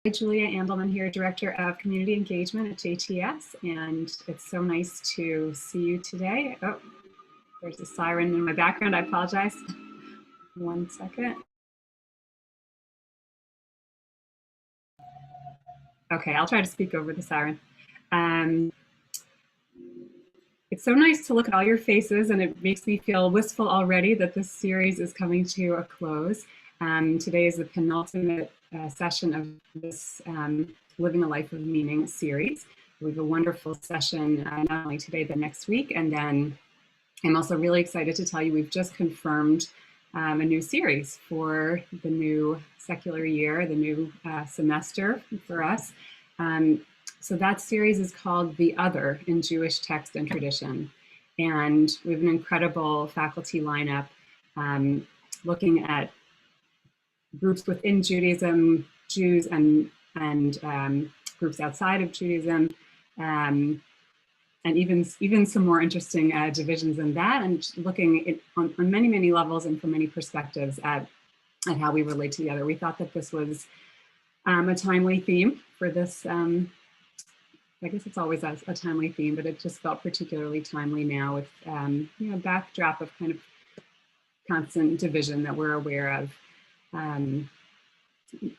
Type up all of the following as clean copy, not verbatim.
Julia Andelman here, Director of Community Engagement at JTS, and it's so nice to see you today. Oh, there's a siren in my background. I apologize. 1 second. Okay, I'll try to speak over the siren. It's so nice to look at all your faces, and it makes me feel wistful already that this series is coming to a close. Today is the penultimate session of this Living a Life of Meaning series. We have a wonderful session not only today, but next week. And then I'm also really excited to tell you we've just confirmed a new series for the new secular year, the new semester for us. So that series is called The Other in Jewish Text and Tradition. And we have an incredible faculty lineup looking at groups within Judaism, Jews and groups outside of Judaism, and even some more interesting divisions in that, and looking on many, many levels and from many perspectives at how we relate to the other. We thought that this was a timely theme for this. I guess it's always a timely theme, but it just felt particularly timely now with a backdrop of kind of constant division that we're aware of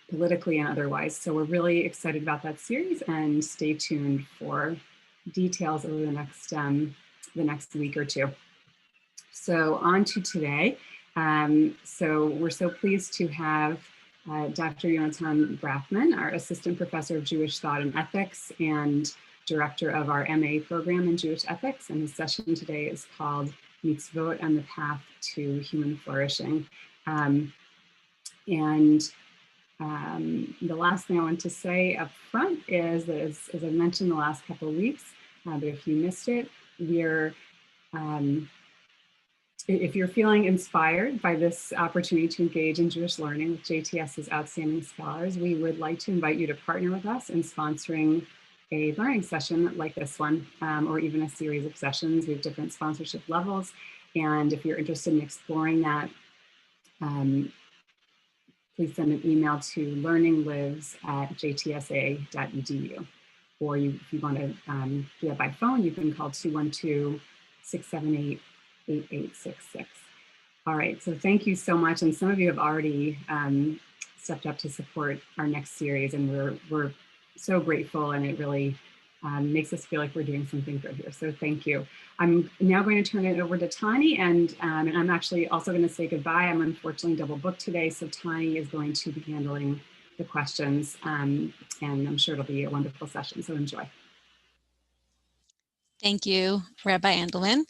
politically and otherwise. So we're really excited about that series, and stay tuned for details over the next week or two. So on to today. So we're so pleased to have Dr. Yonatan Brafman, our Assistant Professor of Jewish Thought and Ethics and Director of our MA program in Jewish Ethics. And his session today is called Mitzvot and the Path to Human Flourishing. The last thing I want to say up front is that, as I mentioned the last couple of weeks, but if you missed it, if you're feeling inspired by this opportunity to engage in Jewish learning with JTS's outstanding scholars, we would like to invite you to partner with us in sponsoring a learning session like this one, or even a series of sessions. We have different sponsorship levels. And if you're interested in exploring that, please send an email to learninglives@jtsa.edu. Or if you want to do that by phone, you can call 212-678-8866. All right, so thank you so much. And some of you have already stepped up to support our next series, and we're so grateful, and it really makes us feel like we're doing something good here. So thank you. I'm now going to turn it over to Tani, and I'm actually also going to say goodbye. I'm unfortunately double booked today, so Tani is going to be handling the questions, and I'm sure it'll be a wonderful session, so enjoy. Thank you, Rabbi Andelman.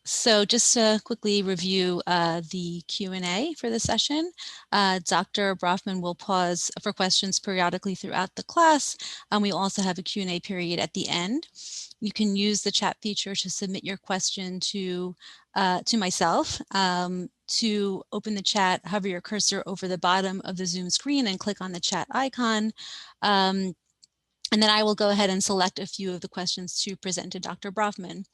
So just to quickly review the Q&A for the session, Dr. Brafman will pause for questions periodically throughout the class, and we also have a Q&A period at the end. You can use the chat feature to submit your question to myself. To open the chat, hover your cursor over the bottom of the Zoom screen and click on the chat icon. And then I will go ahead and select a few of the questions to present to Dr. Brafman.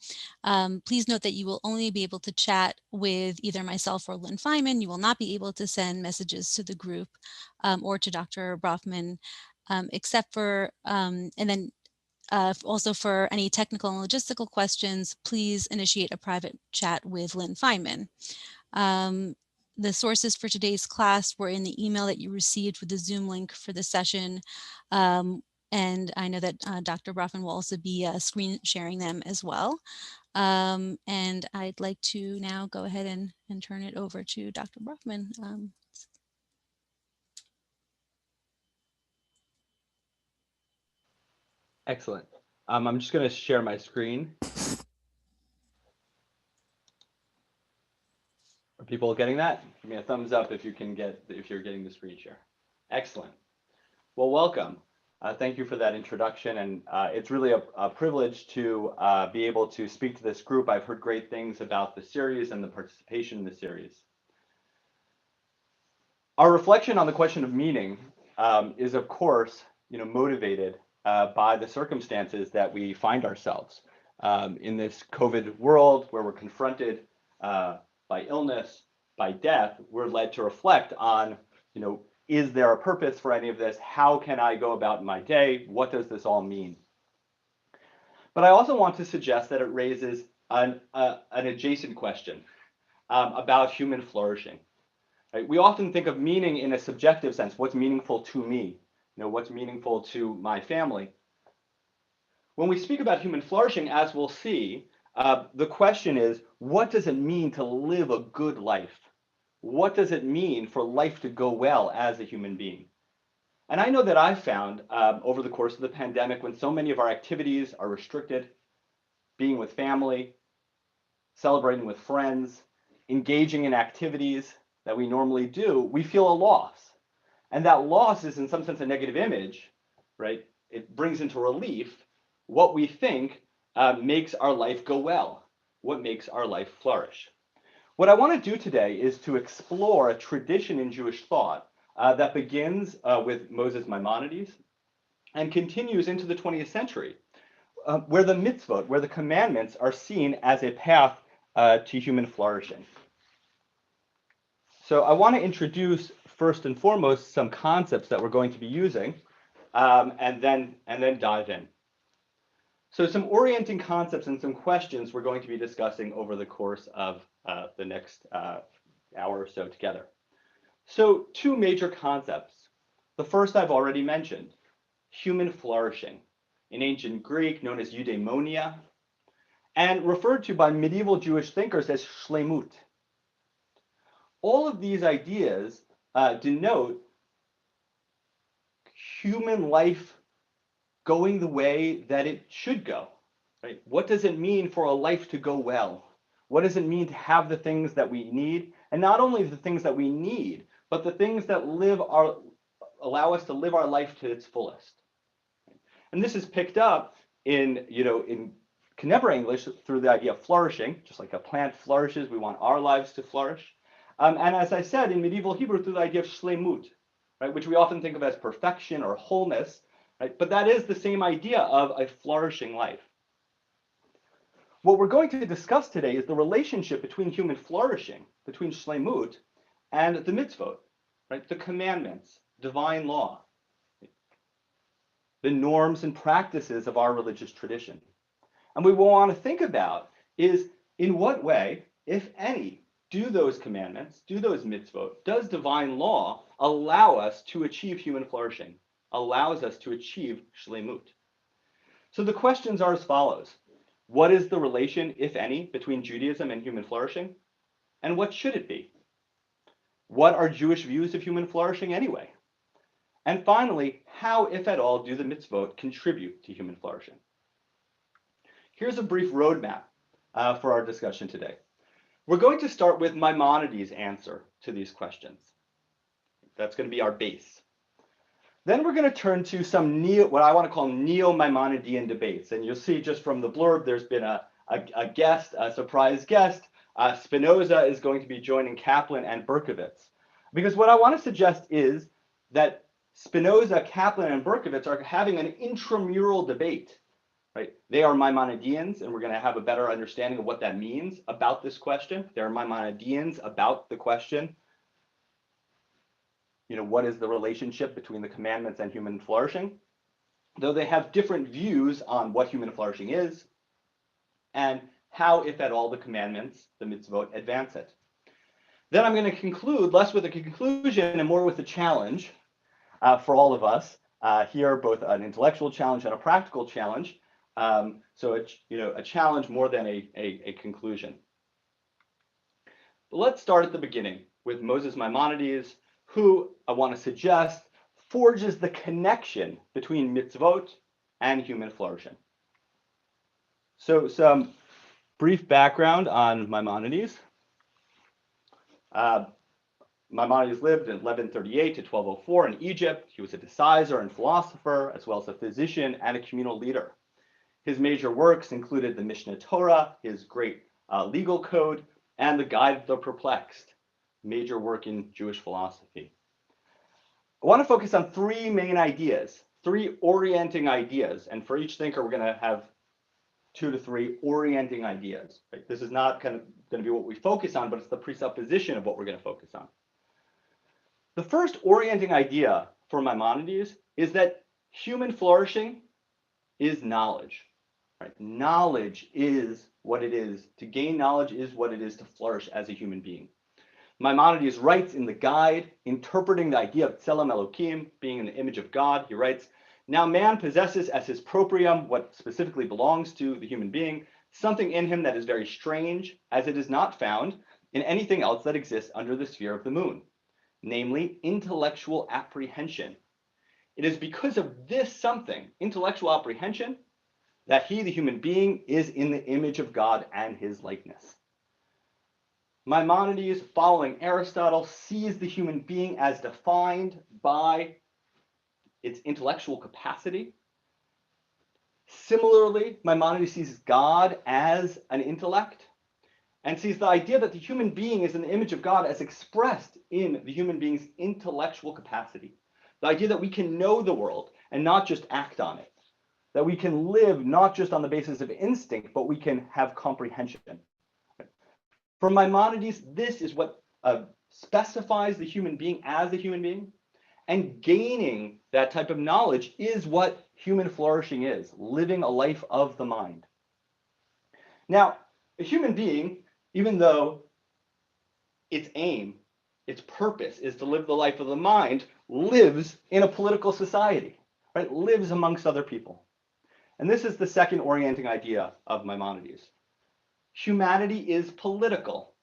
Please note that you will only be able to chat with either myself or Lynn Feynman. You will not be able to send messages to the group or to Dr. Brafman, except for, and then also for any technical and logistical questions, please initiate a private chat with Lynn Feynman. The sources for today's class were in the email that you received with the Zoom link for the session. And I know that Dr. Brafman will also be screen sharing them as well. And I'd like to now go ahead and turn it over to Dr. Brafman. Excellent. I'm just going to share my screen. Are people getting that? Give me a thumbs up if you're getting the screen share. Excellent. Well, welcome. Thank you for that introduction, and it's really a privilege to be able to speak to this group. I've heard great things about the series and the participation in the series. Our reflection on the question of meaning is, of course, motivated by the circumstances that we find ourselves in this COVID world, where we're confronted by illness, by death. We're led to reflect on, Is there a purpose for any of this? How can I go about my day? What does this all mean? But I also want to suggest that it raises an adjacent question about human flourishing. Right? We often think of meaning in a subjective sense. What's meaningful to me? What's meaningful to my family? When we speak about human flourishing, as we'll see, the question is, what does it mean to live a good life? What does it mean for life to go well as a human being? And I know that I've found over the course of the pandemic, when so many of our activities are restricted, being with family, celebrating with friends, engaging in activities that we normally do, we feel a loss. And that loss is in some sense a negative image, right? It brings into relief what we think makes our life go well, what makes our life flourish. What I want to do today is to explore a tradition in Jewish thought that begins with Moses Maimonides and continues into the 20th century, where the mitzvot, where the commandments are seen as a path to human flourishing. So I want to introduce first and foremost some concepts that we're going to be using, and then dive in. So some orienting concepts and some questions we're going to be discussing over the course of the next hour or so together. So two major concepts. The first I've already mentioned, human flourishing, in ancient Greek known as eudaimonia, and referred to by medieval Jewish thinkers as shlemut. All of these ideas denote human life going the way that it should go. Right? What does it mean for a life to go well? What does it mean to have the things that we need? And not only the things that we need, but the things that allow us to live our life to its fullest. And this is picked up in contemporary English through the idea of flourishing. Just like a plant flourishes, we want our lives to flourish. And as I said, in medieval Hebrew, through the idea of shlemut, right, which we often think of as perfection or wholeness, right? But that is the same idea of a flourishing life. What we're going to discuss today is the relationship between human flourishing, between shlemut, and the mitzvot, right? The commandments, divine law, the norms and practices of our religious tradition. And what we want to think about is in what way, if any, do those commandments, do those mitzvot, does divine law allow us to achieve human flourishing, allows us to achieve shlemut? So the questions are as follows. What is the relation, if any, between Judaism and human flourishing? And what should it be? What are Jewish views of human flourishing anyway? And finally, how, if at all, do the mitzvot contribute to human flourishing? Here's a brief roadmap for our discussion today. We're going to start with Maimonides' answer to these questions. That's going to be our base. Then we're going to turn to some what I want to call neo-Maimonidean debates. And you'll see just from the blurb, there's been a guest, a surprise guest. Spinoza is going to be joining Kaplan and Berkovits. Because what I want to suggest is that Spinoza, Kaplan, and Berkovits are having an intramural debate. Right? They are Maimonideans, and we're going to have a better understanding of what that means about this question. They're Maimonideans about the question, what is the relationship between the commandments and human flourishing? Though they have different views on what human flourishing is and how, if at all, the commandments, the mitzvot, advance it. Then I'm going to conclude less with a conclusion and more with a challenge for all of us here, both an intellectual challenge and a practical challenge. So a challenge more than a conclusion. But let's start at the beginning with Moses Maimonides, who I want to suggest forges the connection between mitzvot and human flourishing. So some brief background on Maimonides. Maimonides lived in 1138 to 1204 in Egypt. He was a decisor and philosopher, as well as a physician and a communal leader. His major works included the Mishnah Torah, his great legal code, and the Guide of the Perplexed, major work in Jewish philosophy. I want to focus on three main ideas, three orienting ideas. And for each thinker, we're going to have 2 to 3 orienting ideas. Right? This is not going to be what we focus on, but it's the presupposition of what we're going to focus on. The first orienting idea for Maimonides is that human flourishing is knowledge. Right? Knowledge is what it is. To gain knowledge is what it is to flourish as a human being. Maimonides writes in the guide, interpreting the idea of Tselem Elokim, being in the image of God, he writes, now man possesses as his proprium what specifically belongs to the human being, something in him that is very strange, as it is not found in anything else that exists under the sphere of the moon, namely intellectual apprehension. It is because of this something, intellectual apprehension, that he, the human being, is in the image of God and his likeness. Maimonides, following Aristotle, sees the human being as defined by its intellectual capacity. Similarly, Maimonides sees God as an intellect and sees the idea that the human being is in the image of God as expressed in the human being's intellectual capacity. The idea that we can know the world and not just act on it. That we can live not just on the basis of instinct, but we can have comprehension. For Maimonides, this is what specifies the human being as a human being, and gaining that type of knowledge is what human flourishing is, living a life of the mind. Now, a human being, even though its aim, its purpose is to live the life of the mind, lives in a political society, right? Lives amongst other people. And this is the second orienting idea of Maimonides. Humanity is political.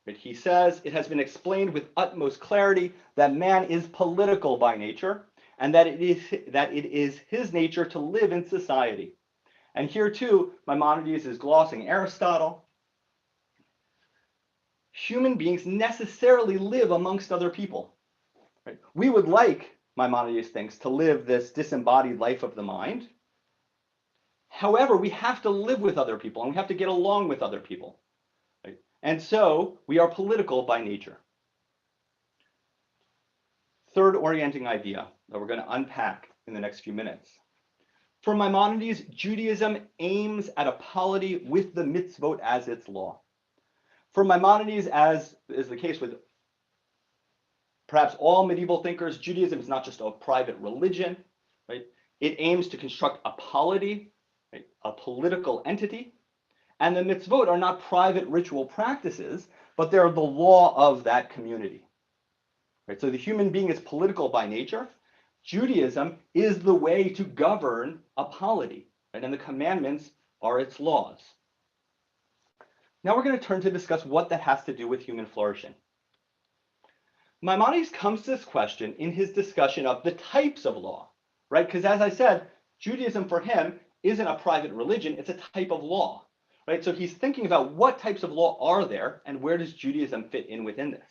Right? He says it has been explained with utmost clarity that man is political by nature, and that it is his nature to live in society. And here too, Maimonides is glossing Aristotle. Human beings necessarily live amongst other people. Right? We would like, Maimonides thinks, to live this disembodied life of the mind. However, we have to live with other people and we have to get along with other people. Right? And so we are political by nature. Third orienting idea that we're going to unpack in the next few minutes. For Maimonides, Judaism aims at a polity with the Mitzvot as its law. For Maimonides, as is the case with perhaps all medieval thinkers, Judaism is not just a private religion, right? It aims to construct a polity, right? A political entity, and the mitzvot are not private ritual practices, but they're the law of that community. Right? So the human being is political by nature. Judaism is the way to govern a polity, right? And the commandments are its laws. Now we're going to turn to discuss what that has to do with human flourishing. Maimonides comes to this question in his discussion of the types of law, right? Because as I said, Judaism for him isn't a private religion, it's a type of law, right? So he's thinking about what types of law are there and where does Judaism fit in within this?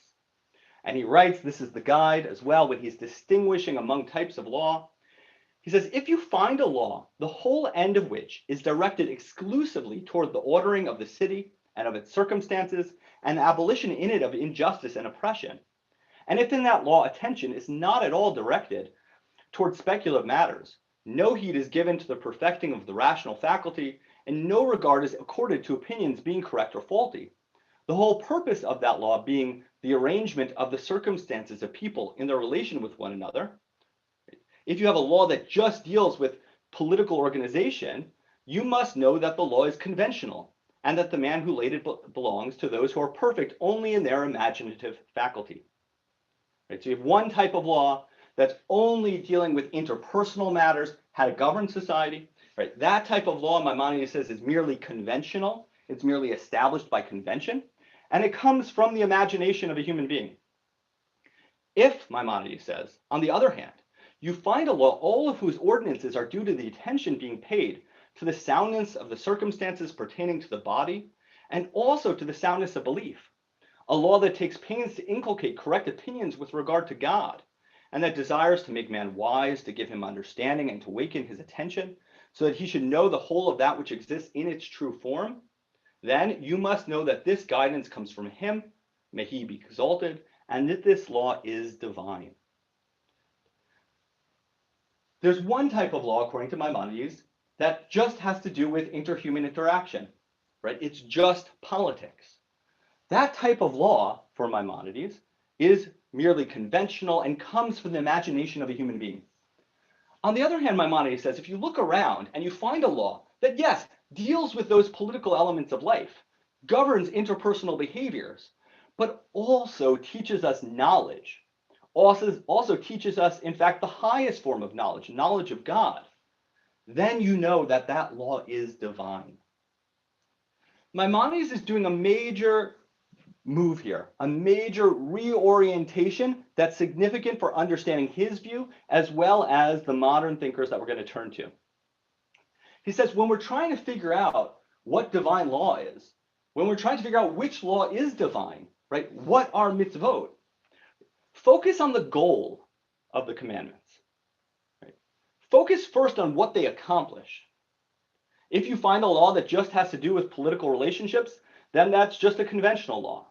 And he writes, this is the guide as well, when he's distinguishing among types of law. He says, if you find a law, the whole end of which is directed exclusively toward the ordering of the city and of its circumstances, and the abolition in it of injustice and oppression, and if in that law attention is not at all directed toward speculative matters, no heed is given to the perfecting of the rational faculty, and no regard is accorded to opinions being correct or faulty, the whole purpose of that law being the arrangement of the circumstances of people in their relation with one another. If you have a law that just deals with political organization, you must know that the law is conventional, and that the man who laid it belongs to those who are perfect only in their imaginative faculty. Right? So you have one type of law that's only dealing with interpersonal matters, how to govern society. Right? That type of law, Maimonides says, is merely conventional. It's merely established by convention, and it comes from the imagination of a human being. If, Maimonides says, on the other hand, you find a law all of whose ordinances are due to the attention being paid to the soundness of the circumstances pertaining to the body, and also to the soundness of belief, a law that takes pains to inculcate correct opinions with regard to God, and that desires to make man wise, to give him understanding, and to waken his attention, so that he should know the whole of that which exists in its true form, then you must know that this guidance comes from him, may he be exalted, and that this law is divine. There's one type of law, according to Maimonides, that just has to do with interhuman interaction, right? It's just politics. That type of law, for Maimonides, is merely conventional, and comes from the imagination of a human being. On the other hand, Maimonides says, if you look around and you find a law that, yes, deals with those political elements of life, governs interpersonal behaviors, but also teaches us knowledge, also teaches us, in fact, the highest form of knowledge, knowledge of God, then you know that that law is divine. Maimonides is doing a major move here, a major reorientation that's significant for understanding his view as well as the modern thinkers that we're going to turn to. He says, when we're trying to figure out what divine law is, when we're trying to figure out which law is divine, right? What are mitzvot? Focus on the goal of the commandments. Right? Focus first on what they accomplish. If you find a law that just has to do with political relationships, then that's just a conventional law.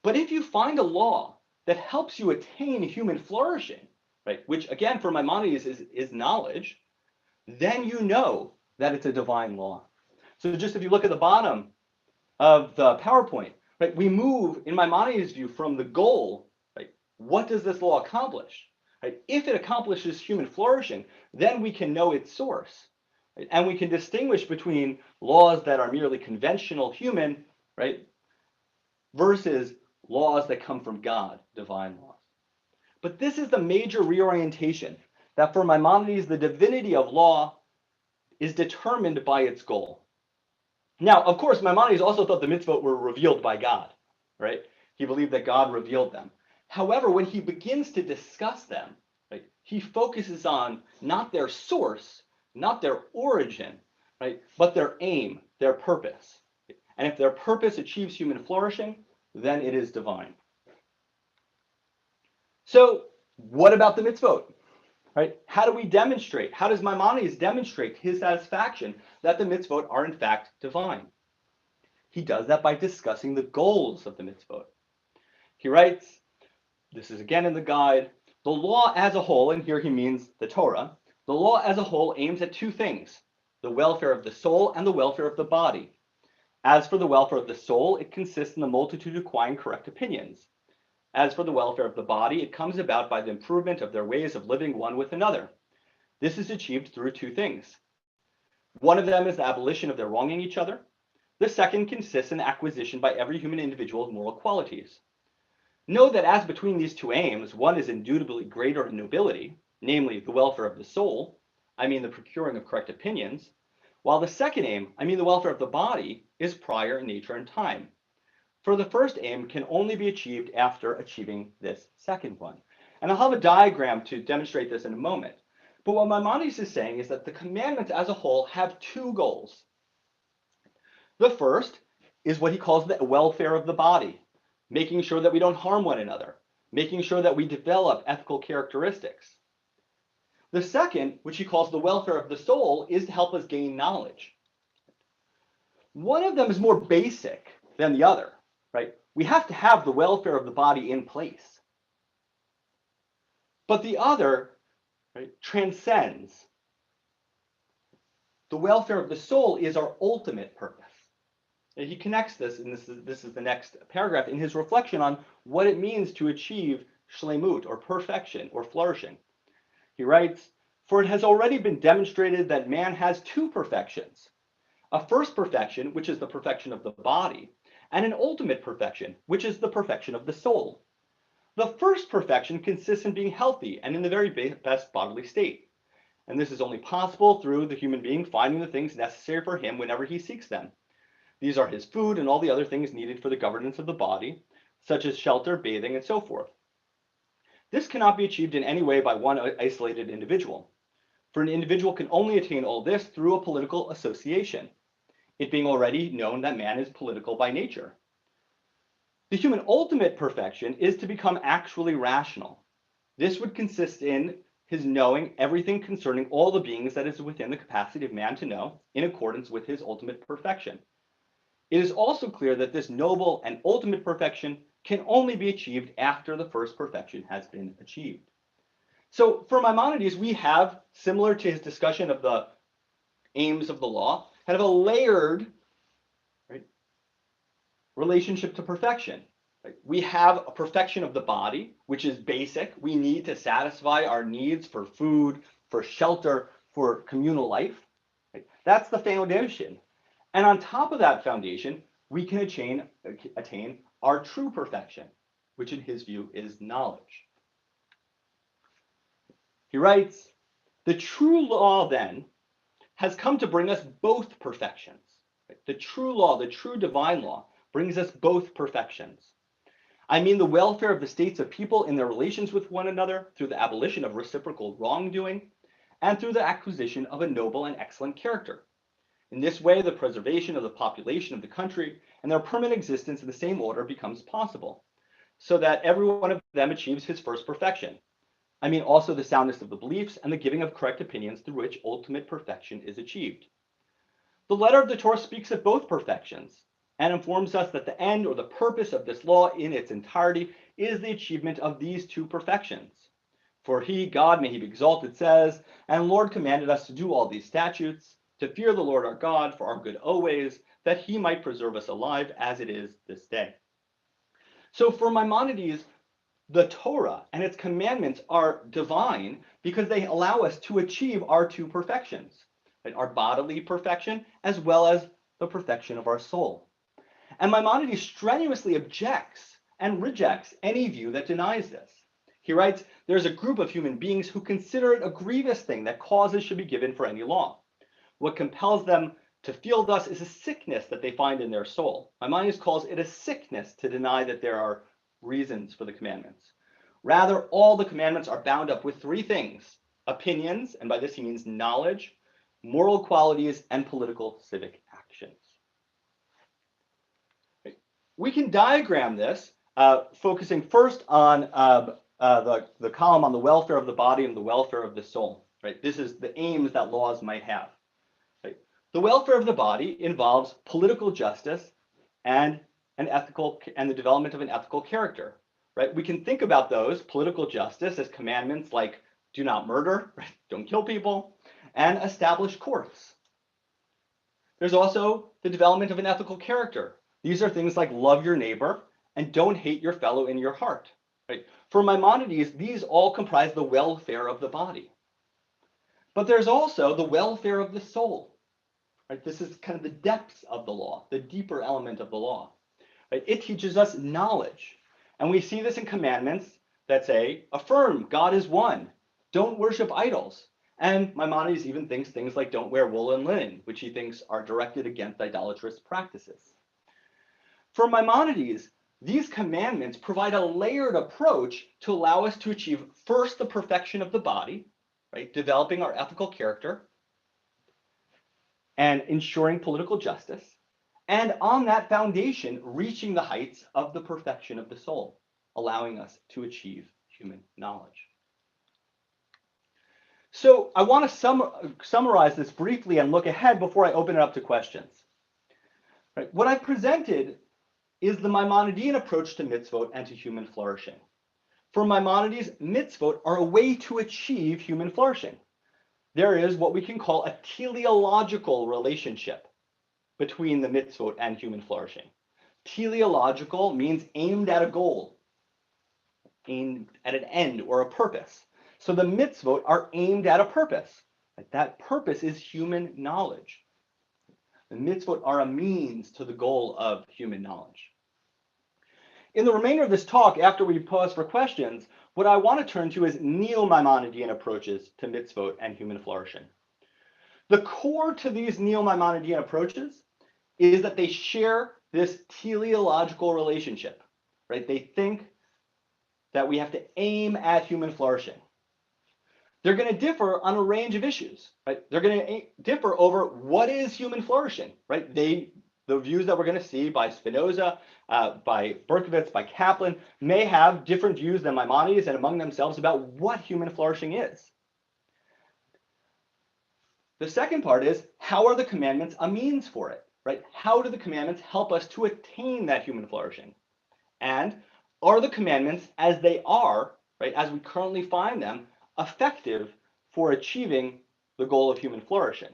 But if you find a law that helps you attain human flourishing, right, which again for Maimonides is knowledge, then you know that it's a divine law. So just if you look at the bottom of the PowerPoint, right, we move in Maimonides' view from the goal, right, what does this law accomplish? Right? If it accomplishes human flourishing, then we can know its source. Right? And we can distinguish between laws that are merely conventional human, right, versus laws that come from God, divine laws. But this is the major reorientation, that for Maimonides, the divinity of law is determined by its goal. Now, of course, Maimonides also thought the mitzvot were revealed by God, right? He believed that God revealed them. However, when he begins to discuss them, right, he focuses on not their source, not their origin, right, but their aim, their purpose. And if their purpose achieves human flourishing, then it is divine. So what about the mitzvot? Right? How do we demonstrate? How does Maimonides demonstrate his satisfaction that the mitzvot are in fact divine? He does that by discussing the goals of the mitzvot. He writes, this is again in the guide, the law as a whole, and here he means the Torah, the law as a whole aims at two things, the welfare of the soul and the welfare of the body. As for the welfare of the soul, it consists in the multitude of acquiring correct opinions. As for the welfare of the body, it comes about by the improvement of their ways of living one with another. This is achieved through two things. One of them is the abolition of their wronging each other. The second consists in the acquisition by every human individual of moral qualities. Know that as between these two aims, one is indubitably greater in nobility, namely the welfare of the soul, I mean the procuring of correct opinions, while the second aim, I mean the welfare of the body, is prior in nature and time. For the first aim can only be achieved after achieving this second one. And I'll have a diagram to demonstrate this in a moment. But what Maimonides is saying is that the commandments as a whole have two goals. The first is what he calls the welfare of the body, making sure that we don't harm one another, making sure that we develop ethical characteristics. The second, which he calls the welfare of the soul, is to help us gain knowledge. One of them is more basic than the other, right? We have to have the welfare of the body in place. But the other, right, transcends. The welfare of the soul is our ultimate purpose. And he connects this, and this is the next paragraph, in his reflection on what it means to achieve shlemut, or perfection, or flourishing. He writes, for it has already been demonstrated that man has two perfections. A first perfection, which is the perfection of the body, and an ultimate perfection, which is the perfection of the soul. The first perfection consists in being healthy and in the very best bodily state. And this is only possible through the human being finding the things necessary for him whenever he seeks them. These are his food and all the other things needed for the governance of the body, such as shelter, bathing, and so forth. This cannot be achieved in any way by one isolated individual. For an individual can only attain all this through a political association, it being already known that man is political by nature. The human ultimate perfection is to become actually rational. This would consist in his knowing everything concerning all the beings that is within the capacity of man to know in accordance with his ultimate perfection. It is also clear that this noble and ultimate perfection can only be achieved after the first perfection has been achieved. So for Maimonides, we have, similar to his discussion of the aims of the law, kind of a layered, right, relationship to perfection. Right? We have a perfection of the body, which is basic. We need to satisfy our needs for food, for shelter, for communal life. Right? That's the foundation. And on top of that foundation, we can attain our true perfection, which in his view is knowledge. He writes, the true law then has come to bring us both perfections. Right? The true law, the true divine law, brings us both perfections. I mean the welfare of the states of people in their relations with one another through the abolition of reciprocal wrongdoing and through the acquisition of a noble and excellent character. In this way, the preservation of the population of the country and their permanent existence in the same order becomes possible, so that every one of them achieves his first perfection. I mean also the soundness of the beliefs and the giving of correct opinions through which ultimate perfection is achieved. The letter of the Torah speaks of both perfections and informs us that the end or the purpose of this law in its entirety is the achievement of these two perfections. For he, God, may he be exalted, says, and the Lord commanded us to do all these statutes, to fear the Lord our God for our good always, that he might preserve us alive as it is this day. So for Maimonides, the Torah and its commandments are divine because they allow us to achieve our two perfections, right? Our bodily perfection as well as the perfection of our soul. And Maimonides strenuously objects and rejects any view that denies this. He writes, there's a group of human beings who consider it a grievous thing that causes should be given for any law. What compels them to feel thus is a sickness that they find in their soul. Maimonides calls it a sickness to deny that there are reasons for the commandments. Rather, all the commandments are bound up with three things: opinions, and by this he means knowledge, moral qualities, and political civic actions. We can diagram this, focusing first on the column on the welfare of the body and the welfare of the soul. Right? This is the aims that laws might have. Right? The welfare of the body involves political justice and the development of an ethical character. Right? We can think about those political justice as commandments like do not murder, right? Don't kill people, and establish courts. There's also the development of an ethical character. These are things like love your neighbor and don't hate your fellow in your heart. Right? For Maimonides, these all comprise the welfare of the body. But there's also the welfare of the soul. Right? This is kind of the depths of the law, the deeper element of the law. Right? It teaches us knowledge. And we see this in commandments that say, affirm God is one, don't worship idols. And Maimonides even thinks things like don't wear wool and linen, which he thinks are directed against idolatrous practices. For Maimonides, these commandments provide a layered approach to allow us to achieve first the perfection of the body, right, developing our ethical character and ensuring political justice, and on that foundation, reaching the heights of the perfection of the soul, allowing us to achieve human knowledge. So I want to summarize this briefly and look ahead before I open it up to questions. Right. What I've presented is the Maimonidean approach to mitzvot and to human flourishing. For Maimonides, mitzvot are a way to achieve human flourishing. There is what we can call a teleological relationship between the mitzvot and human flourishing. Teleological means aimed at a goal, aimed at an end or a purpose. So the mitzvot are aimed at a purpose. That purpose is human knowledge. The mitzvot are a means to the goal of human knowledge. In the remainder of this talk, after we pause for questions, what I want to turn to is neo-Maimonidean approaches to mitzvot and human flourishing. The core to these neo-Maimonidean approaches is that they share this teleological relationship, right? They think that we have to aim at human flourishing. They're going to differ on a range of issues, right? They're going to differ over what is human flourishing, right? The views that we're going to see by Spinoza, by Berkovits, by Kaplan, may have different views than Maimonides and among themselves about what human flourishing is. The second part is, how are the commandments a means for it, right? How do the commandments help us to attain that human flourishing? And are the commandments as they are, right, as we currently find them, effective for achieving the goal of human flourishing?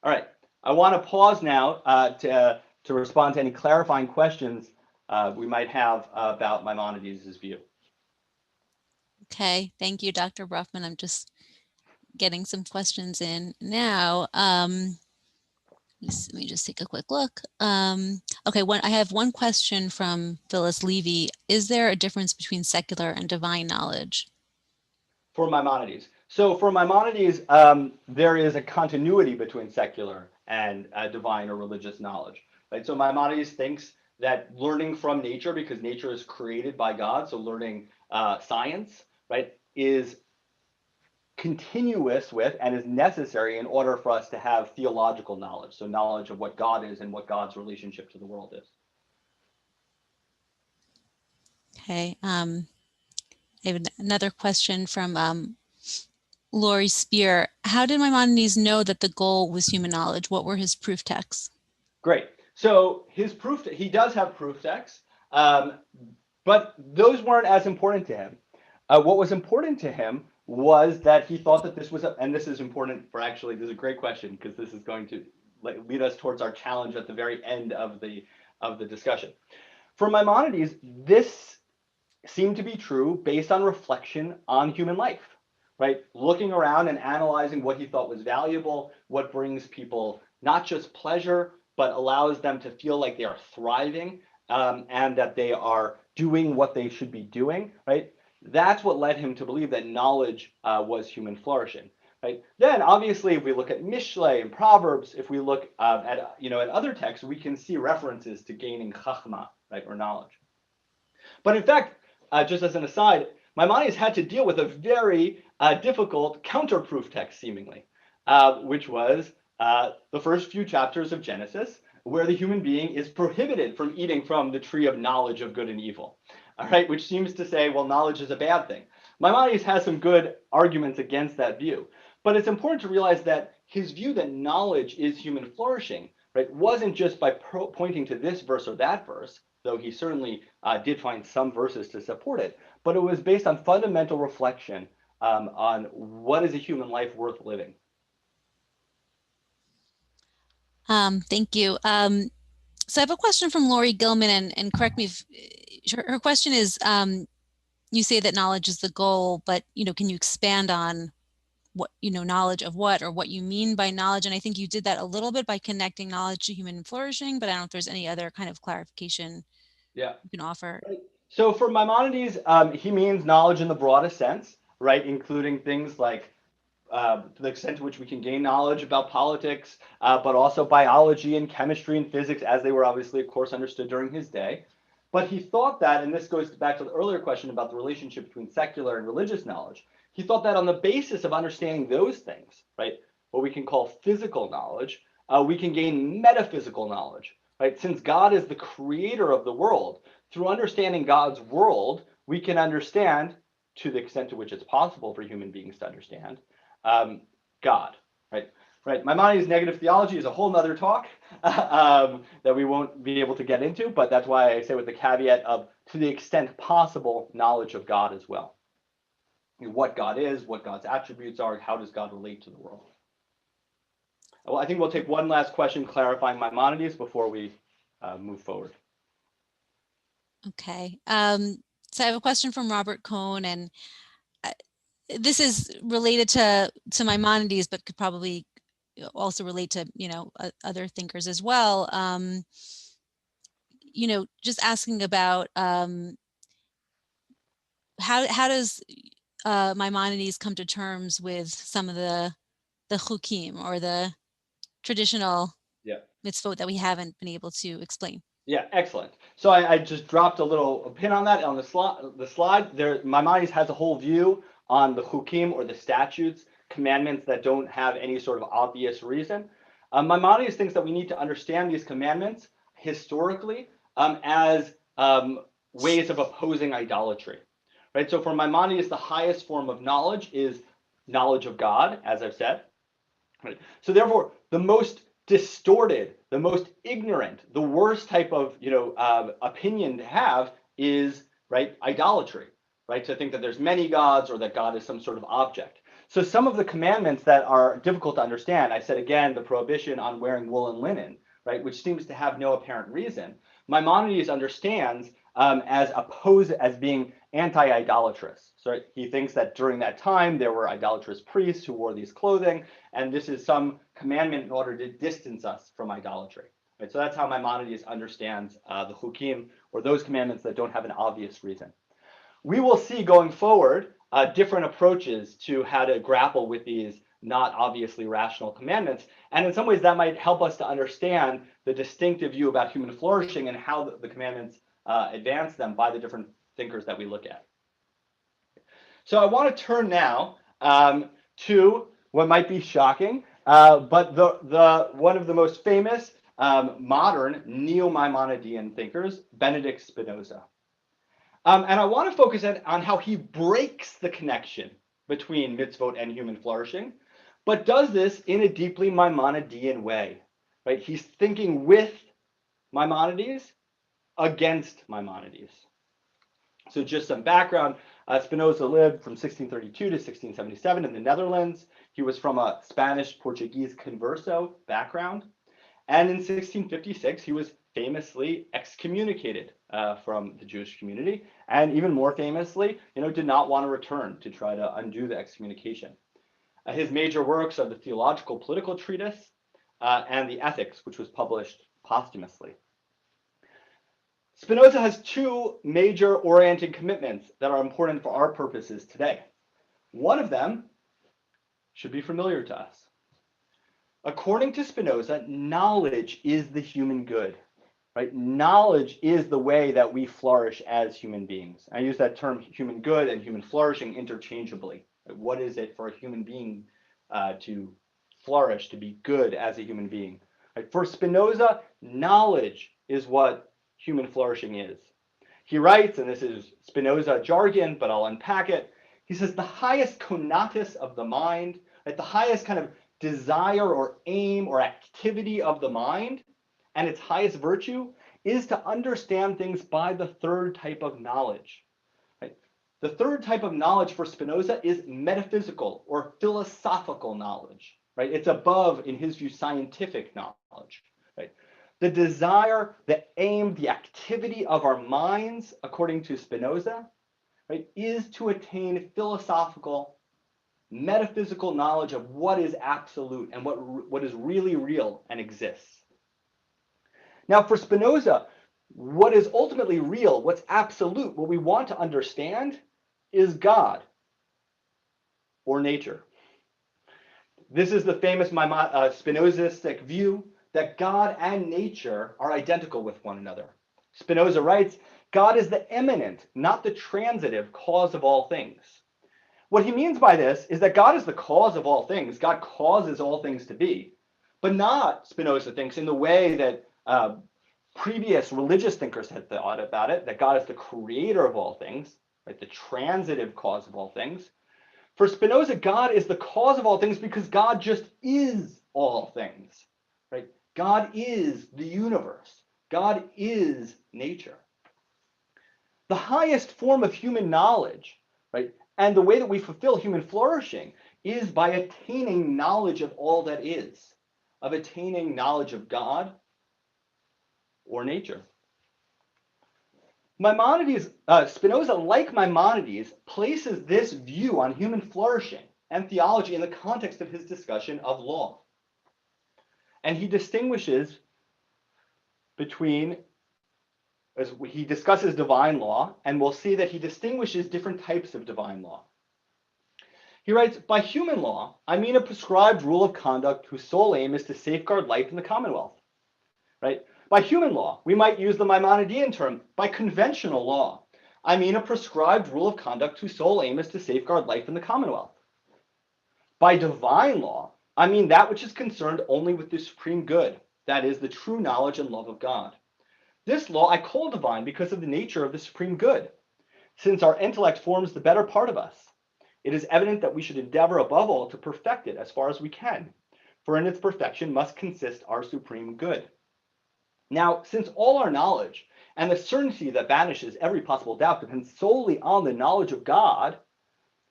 All right, I want to pause now to respond to any clarifying questions we might have about Maimonides' view. Okay, thank you, Dr. Brafman. I'm just getting some questions in now. Let me just take a quick look. Okay, I have one question from Phyllis Levy. Is there a difference between secular and divine knowledge? For Maimonides. So for Maimonides, there is a continuity between secular and divine or religious knowledge. Right? So Maimonides thinks that learning from nature, because nature is created by God, so learning science, right, is continuous with and is necessary in order for us to have theological knowledge, so knowledge of what God is and what God's relationship to the world is. Okay, I have another question from Lori Spear. How did Maimonides know that the goal was human knowledge? What were his proof texts? Great. So his proof, he does have proof texts, but those weren't as important to him. What was important to him was that he thought that this was, and this is important for actually, this is a great question because this is going to lead us towards our challenge at the very end of the discussion. For Maimonides, this seemed to be true based on reflection on human life, right? Looking around and analyzing what he thought was valuable, what brings people not just pleasure, but allows them to feel like they are thriving and that they are doing what they should be doing, right? That's what led him to believe that knowledge was human flourishing, right? Then, obviously, if we look at Mishlei and Proverbs, if we look at other texts, we can see references to gaining chachma, right, or knowledge. But in fact, just as an aside, Maimonides had to deal with a very difficult counterproof text, seemingly, which was the first few chapters of Genesis, where the human being is prohibited from eating from the tree of knowledge of good and evil, all right, which seems to say, well, knowledge is a bad thing. Maimonides has some good arguments against that view, but it's important to realize that his view that knowledge is human flourishing, right, wasn't just by pointing to this verse or that verse, though he certainly did find some verses to support it, but it was based on fundamental reflection on what is a human life worth living. Thank you. So I have a question from Lori Gilman, and correct me if her question is, you say that knowledge is the goal, but can you expand on what knowledge of what, or what you mean by knowledge? And I think you did that a little bit by connecting knowledge to human flourishing, but I don't know if there's any other kind of clarification you can offer. Right. So for Maimonides, he means knowledge in the broadest sense, right, including things like to the extent to which we can gain knowledge about politics, but also biology and chemistry and physics, as they were obviously, of course, understood during his day. But he thought that, and this goes back to the earlier question about the relationship between secular and religious knowledge, he thought that on the basis of understanding those things, right, what we can call physical knowledge, we can gain metaphysical knowledge, right? Since God is the creator of the world, through understanding God's world, we can understand, to the extent to which it's possible for human beings to understand, God, right? Right. Maimonides' negative theology is a whole nother talk that we won't be able to get into, but that's why I say with the caveat of, to the extent possible, knowledge of God as well. What God is, what God's attributes are, how does God relate to the world? Well, I think we'll take one last question clarifying Maimonides before we move forward. Okay. So I have a question from Robert Cohn, and this is related to Maimonides, but could probably also relate to other thinkers as well. Just asking about how does Maimonides come to terms with some of the chukim, or the traditional mitzvot that we haven't been able to explain? Yeah, excellent. So I just dropped a little pin on that on the slide. There, Maimonides has a whole view on the chukim, or the statutes, commandments that don't have any sort of obvious reason. Maimonides thinks that we need to understand these commandments historically as ways of opposing idolatry, right? So for Maimonides, the highest form of knowledge is knowledge of God, as I've said. Right? So therefore, the most distorted, the most ignorant, the worst type of opinion to have is, right, idolatry, right? To think that there's many gods, or that God is some sort of object. So some of the commandments that are difficult to understand, I said again, the prohibition on wearing wool and linen, right, which seems to have no apparent reason. Maimonides understands as being anti-idolatrous. So he thinks that during that time there were idolatrous priests who wore these clothing, and this is some commandment in order to distance us from idolatry. Right? So that's how Maimonides understands the chukim, or those commandments that don't have an obvious reason. We will see going forward different approaches to how to grapple with these not obviously rational commandments. And in some ways that might help us to understand the distinctive view about human flourishing and how the commandments advance them by the different thinkers that we look at. So I want to turn now to what might be shocking, but one of the most famous modern neo-Maimonidean thinkers, Benedict Spinoza. And I want to focus on how he breaks the connection between mitzvot and human flourishing, but does this in a deeply Maimonidean way. Right? He's thinking with Maimonides against Maimonides. So just some background, Spinoza lived from 1632 to 1677 in the Netherlands. He was from a Spanish-Portuguese converso background. And in 1656, he was famously excommunicated from the Jewish community, and even more famously, did not want to return to try to undo the excommunication. His major works are the Theological Political Treatise and the Ethics, which was published posthumously. Spinoza has two major orienting commitments that are important for our purposes today. One of them should be familiar to us. According to Spinoza, knowledge is the human good. Right? Knowledge is the way that we flourish as human beings. I use that term human good and human flourishing interchangeably. Right? What is it for a human being to flourish, to be good as a human being? Right? For Spinoza, knowledge is what human flourishing is. He writes, and this is Spinoza jargon, but I'll unpack it. He says the highest conatus of the mind, right, the highest kind of desire or aim or activity of the mind, and its highest virtue is to understand things by the third type of knowledge. Right? The third type of knowledge for Spinoza is metaphysical or philosophical knowledge. Right? It's above, in his view, scientific knowledge. Right? The desire, the aim, the activity of our minds, according to Spinoza, right, is to attain philosophical, metaphysical knowledge of what is absolute and what is really real and exists. Now, for Spinoza, what is ultimately real, what's absolute, what we want to understand is God or nature. This is the famous Spinozistic view that God and nature are identical with one another. Spinoza writes, God is the immanent, not the transitive cause of all things. What he means by this is that God is the cause of all things. God causes all things to be, but not, Spinoza thinks, in the way that previous religious thinkers had thought about it, that God is the creator of all things, right, the transitive cause of all things. For Spinoza, God is the cause of all things because God just is all things, right? God is the universe. God is nature. The highest form of human knowledge, right, and the way that we fulfill human flourishing is by attaining knowledge of all that is, of attaining knowledge of God or nature. Spinoza, like Maimonides, places this view on human flourishing and theology in the context of his discussion of law. And he distinguishes between, as he discusses divine law, and we'll see that he distinguishes different types of divine law. He writes, by human law, I mean a prescribed rule of conduct whose sole aim is to safeguard life in the commonwealth. Right? By human law, we might use the Maimonidean term, by conventional law, I mean a prescribed rule of conduct whose sole aim is to safeguard life in the commonwealth. By divine law, I mean that which is concerned only with the supreme good, that is, the true knowledge and love of God. This law I call divine because of the nature of the supreme good. Since our intellect forms the better part of us, it is evident that we should endeavor above all to perfect it as far as we can, for in its perfection must consist our supreme good. Now, since all our knowledge and the certainty that banishes every possible doubt depends solely on the knowledge of God,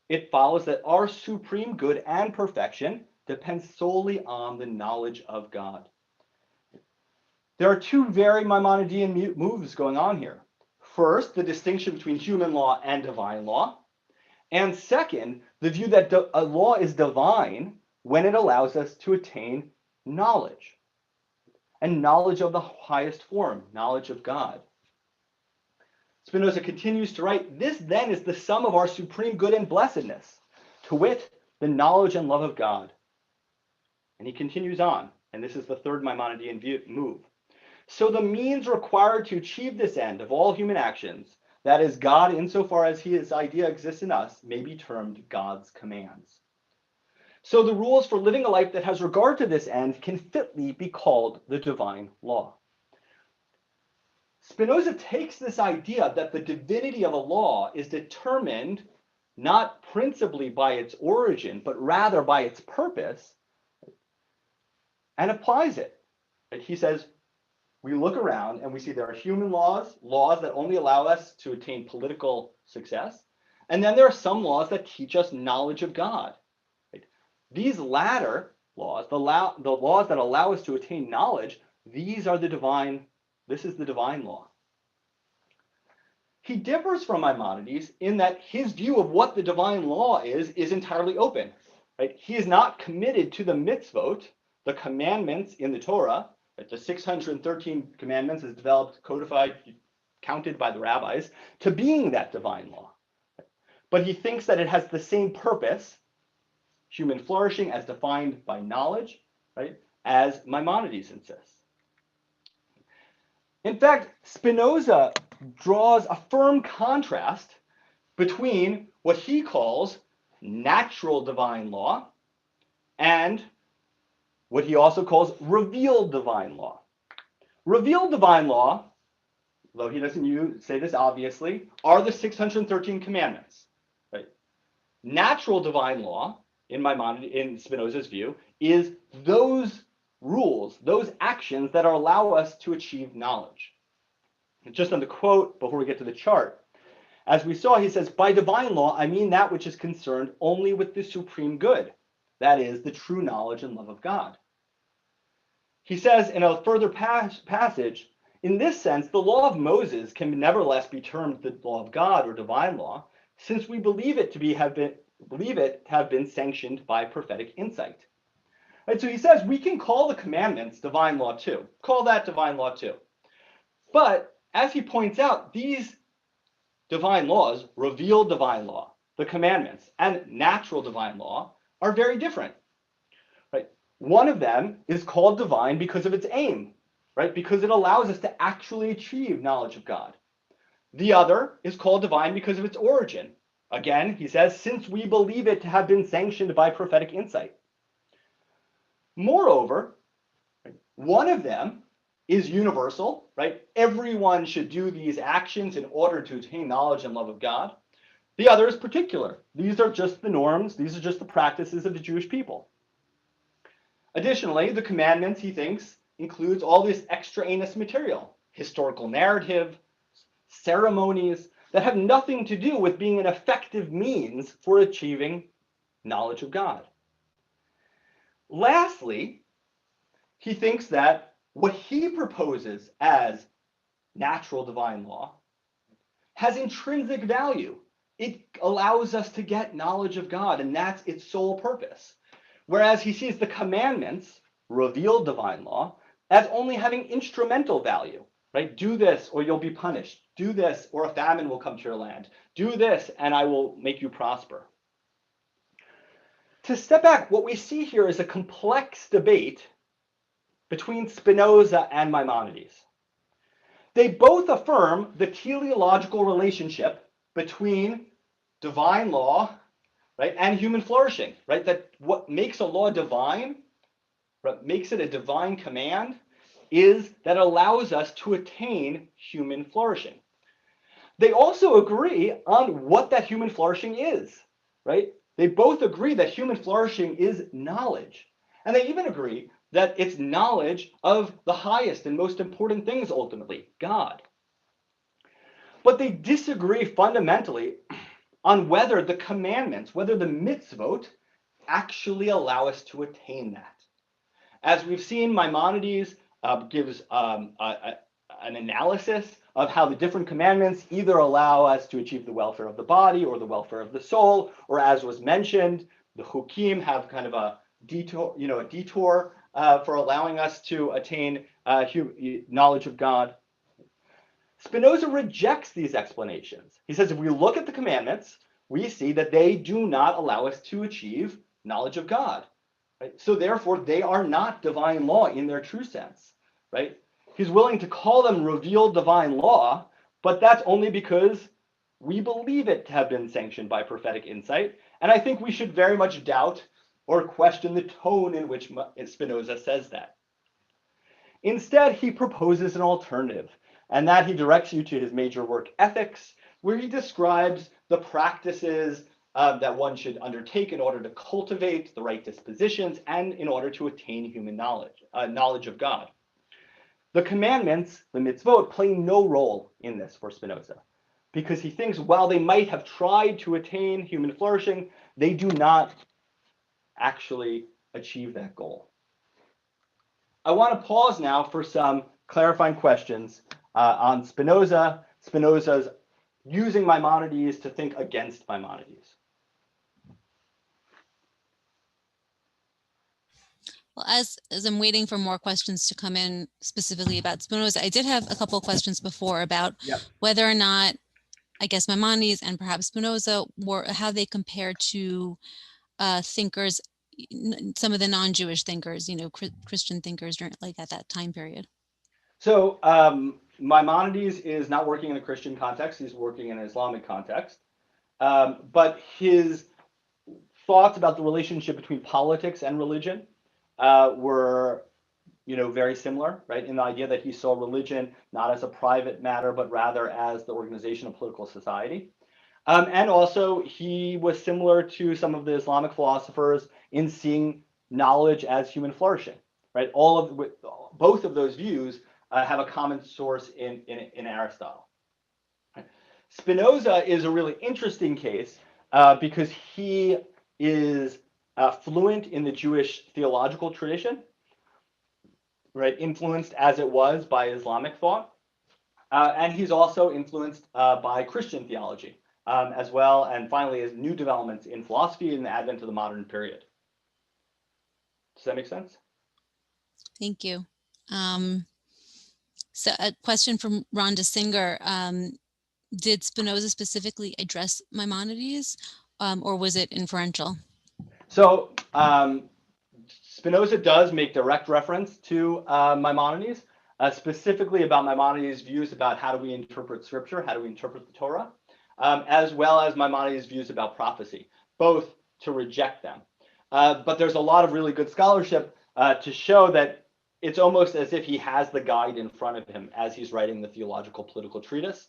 it follows that our supreme good and perfection depends solely on the knowledge of God. There are two very Maimonidean moves going on here. First, the distinction between human law and divine law. And second, the view that a law is divine when it allows us to attain knowledge. And knowledge of the highest form, knowledge of God. Spinoza continues to write, this then is the sum of our supreme good and blessedness, to wit, the knowledge and love of God. And he continues on, and this is the third Maimonidean move. So the means required to achieve this end of all human actions, that is God insofar as his idea exists in us, may be termed God's commands. So the rules for living a life that has regard to this end can fitly be called the divine law. Spinoza takes this idea that the divinity of a law is determined not principally by its origin, but rather by its purpose, and applies it. He says, we look around and we see there are human laws, laws that only allow us to attain political success. And then there are some laws that teach us knowledge of God. Right? These latter laws, the laws that allow us to attain knowledge, these are the divine, this is the divine law. He differs from Maimonides in that his view of what the divine law is entirely open. Right? He is not committed to the Mitzvot, the commandments in the Torah. The 613 commandments is developed, codified, counted by the rabbis, to being that divine law. But he thinks that it has the same purpose, human flourishing as defined by knowledge, right, as Maimonides insists. In fact, Spinoza draws a firm contrast between what he calls natural divine law and what he also calls revealed divine law. Revealed divine law, though he doesn't say this obviously, are the 613 commandments. Right? Natural divine law, in Spinoza's view, is those rules, those actions that allow us to achieve knowledge. And just on the quote before we get to the chart, as we saw, he says, by divine law, I mean that which is concerned only with the supreme good, that is, the true knowledge and love of God. He says in a further passage, in this sense, the law of Moses can nevertheless be termed the law of God or divine law, since we believe it to have been sanctioned by prophetic insight. Right, so he says we can call the commandments divine law too. Call that divine law too. But as he points out, these divine laws, revealed divine law, the commandments, and natural divine law are very different. Right? One of them is called divine because of its aim, right? Because it allows us to actually achieve knowledge of God. The other is called divine because of its origin. Again, he says, since we believe it to have been sanctioned by prophetic insight. Moreover, one of them is universal, right? Everyone should do these actions in order to attain knowledge and love of God. The other is particular. These are just the norms. These are just the practices of the Jewish people. Additionally, the commandments, he thinks, includes all this extraneous material, historical narrative, ceremonies that have nothing to do with being an effective means for achieving knowledge of God. Lastly, he thinks that what he proposes as natural divine law has intrinsic value. It allows us to get knowledge of God, and that's its sole purpose. Whereas he sees the commandments, revealed divine law, as only having instrumental value, right? Do this or you'll be punished. Do this or a famine will come to your land. Do this and I will make you prosper. To step back, what we see here is a complex debate between Spinoza and Maimonides. They both affirm the teleological relationship between divine law, right, and human flourishing, right? That what makes a law divine, what makes it a divine command, is that it allows us to attain human flourishing. They also agree on what that human flourishing is, right? They both agree that human flourishing is knowledge. And they even agree that it's knowledge of the highest and most important things ultimately, God. But they disagree fundamentally on whether the commandments, whether the mitzvot, actually allow us to attain that. As we've seen, Maimonides gives an analysis of how the different commandments either allow us to achieve the welfare of the body or the welfare of the soul, or as was mentioned, the chukim have kind of a detour, for allowing us to attain knowledge of God. Spinoza rejects these explanations. He says if we look at the commandments, we see that they do not allow us to achieve knowledge of God. Right? So therefore, they are not divine law in their true sense. Right? He's willing to call them revealed divine law, but that's only because we believe it to have been sanctioned by prophetic insight. And I think we should very much doubt or question the tone in which Spinoza says that. Instead, he proposes an alternative, and that he directs you to his major work, Ethics, where he describes the practices that one should undertake in order to cultivate the right dispositions and in order to attain human knowledge of God. The commandments, the mitzvot, play no role in this for Spinoza, because he thinks while they might have tried to attain human flourishing, they do not actually achieve that goal. I want to pause now for some clarifying questions on Spinoza's using Maimonides to think against Maimonides. Well, as I'm waiting for more questions to come in specifically about Spinoza, I did have a couple of questions before about whether or not, I guess, Maimonides and perhaps Spinoza how they compare to thinkers, some of the non-Jewish thinkers, Christian thinkers at that time period. So Maimonides is not working in a Christian context; he's working in an Islamic context. But his thoughts about the relationship between politics and religion were, very similar, right? In the idea that he saw religion not as a private matter, but rather as the organization of political society. And also, he was similar to some of the Islamic philosophers in seeing knowledge as human flourishing, right? Both of those views have a common source in Aristotle. Spinoza is a really interesting case because he is fluent in the Jewish theological tradition, right? Influenced as it was by Islamic thought. And he's also influenced by Christian theology as well. And finally, as new developments in philosophy and the advent of the modern period. Does that make sense? Thank you. So a question from Rhonda Singer. Did Spinoza specifically address Maimonides or was it inferential? So Spinoza does make direct reference to Maimonides, specifically about Maimonides' views about how do we interpret scripture, how do we interpret the Torah, as well as Maimonides' views about prophecy, both to reject them. But there's a lot of really good scholarship to show that it's almost as if he has the guide in front of him as he's writing the theological political treatise,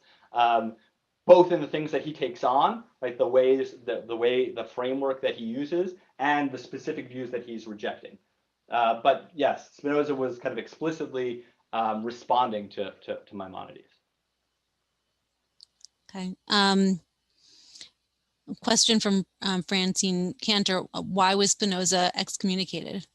both in the things that he takes on, right, the framework that he uses, and the specific views that he's rejecting. But yes, Spinoza was kind of explicitly responding to Maimonides. Okay. Question from Francine Cantor. Why was Spinoza excommunicated?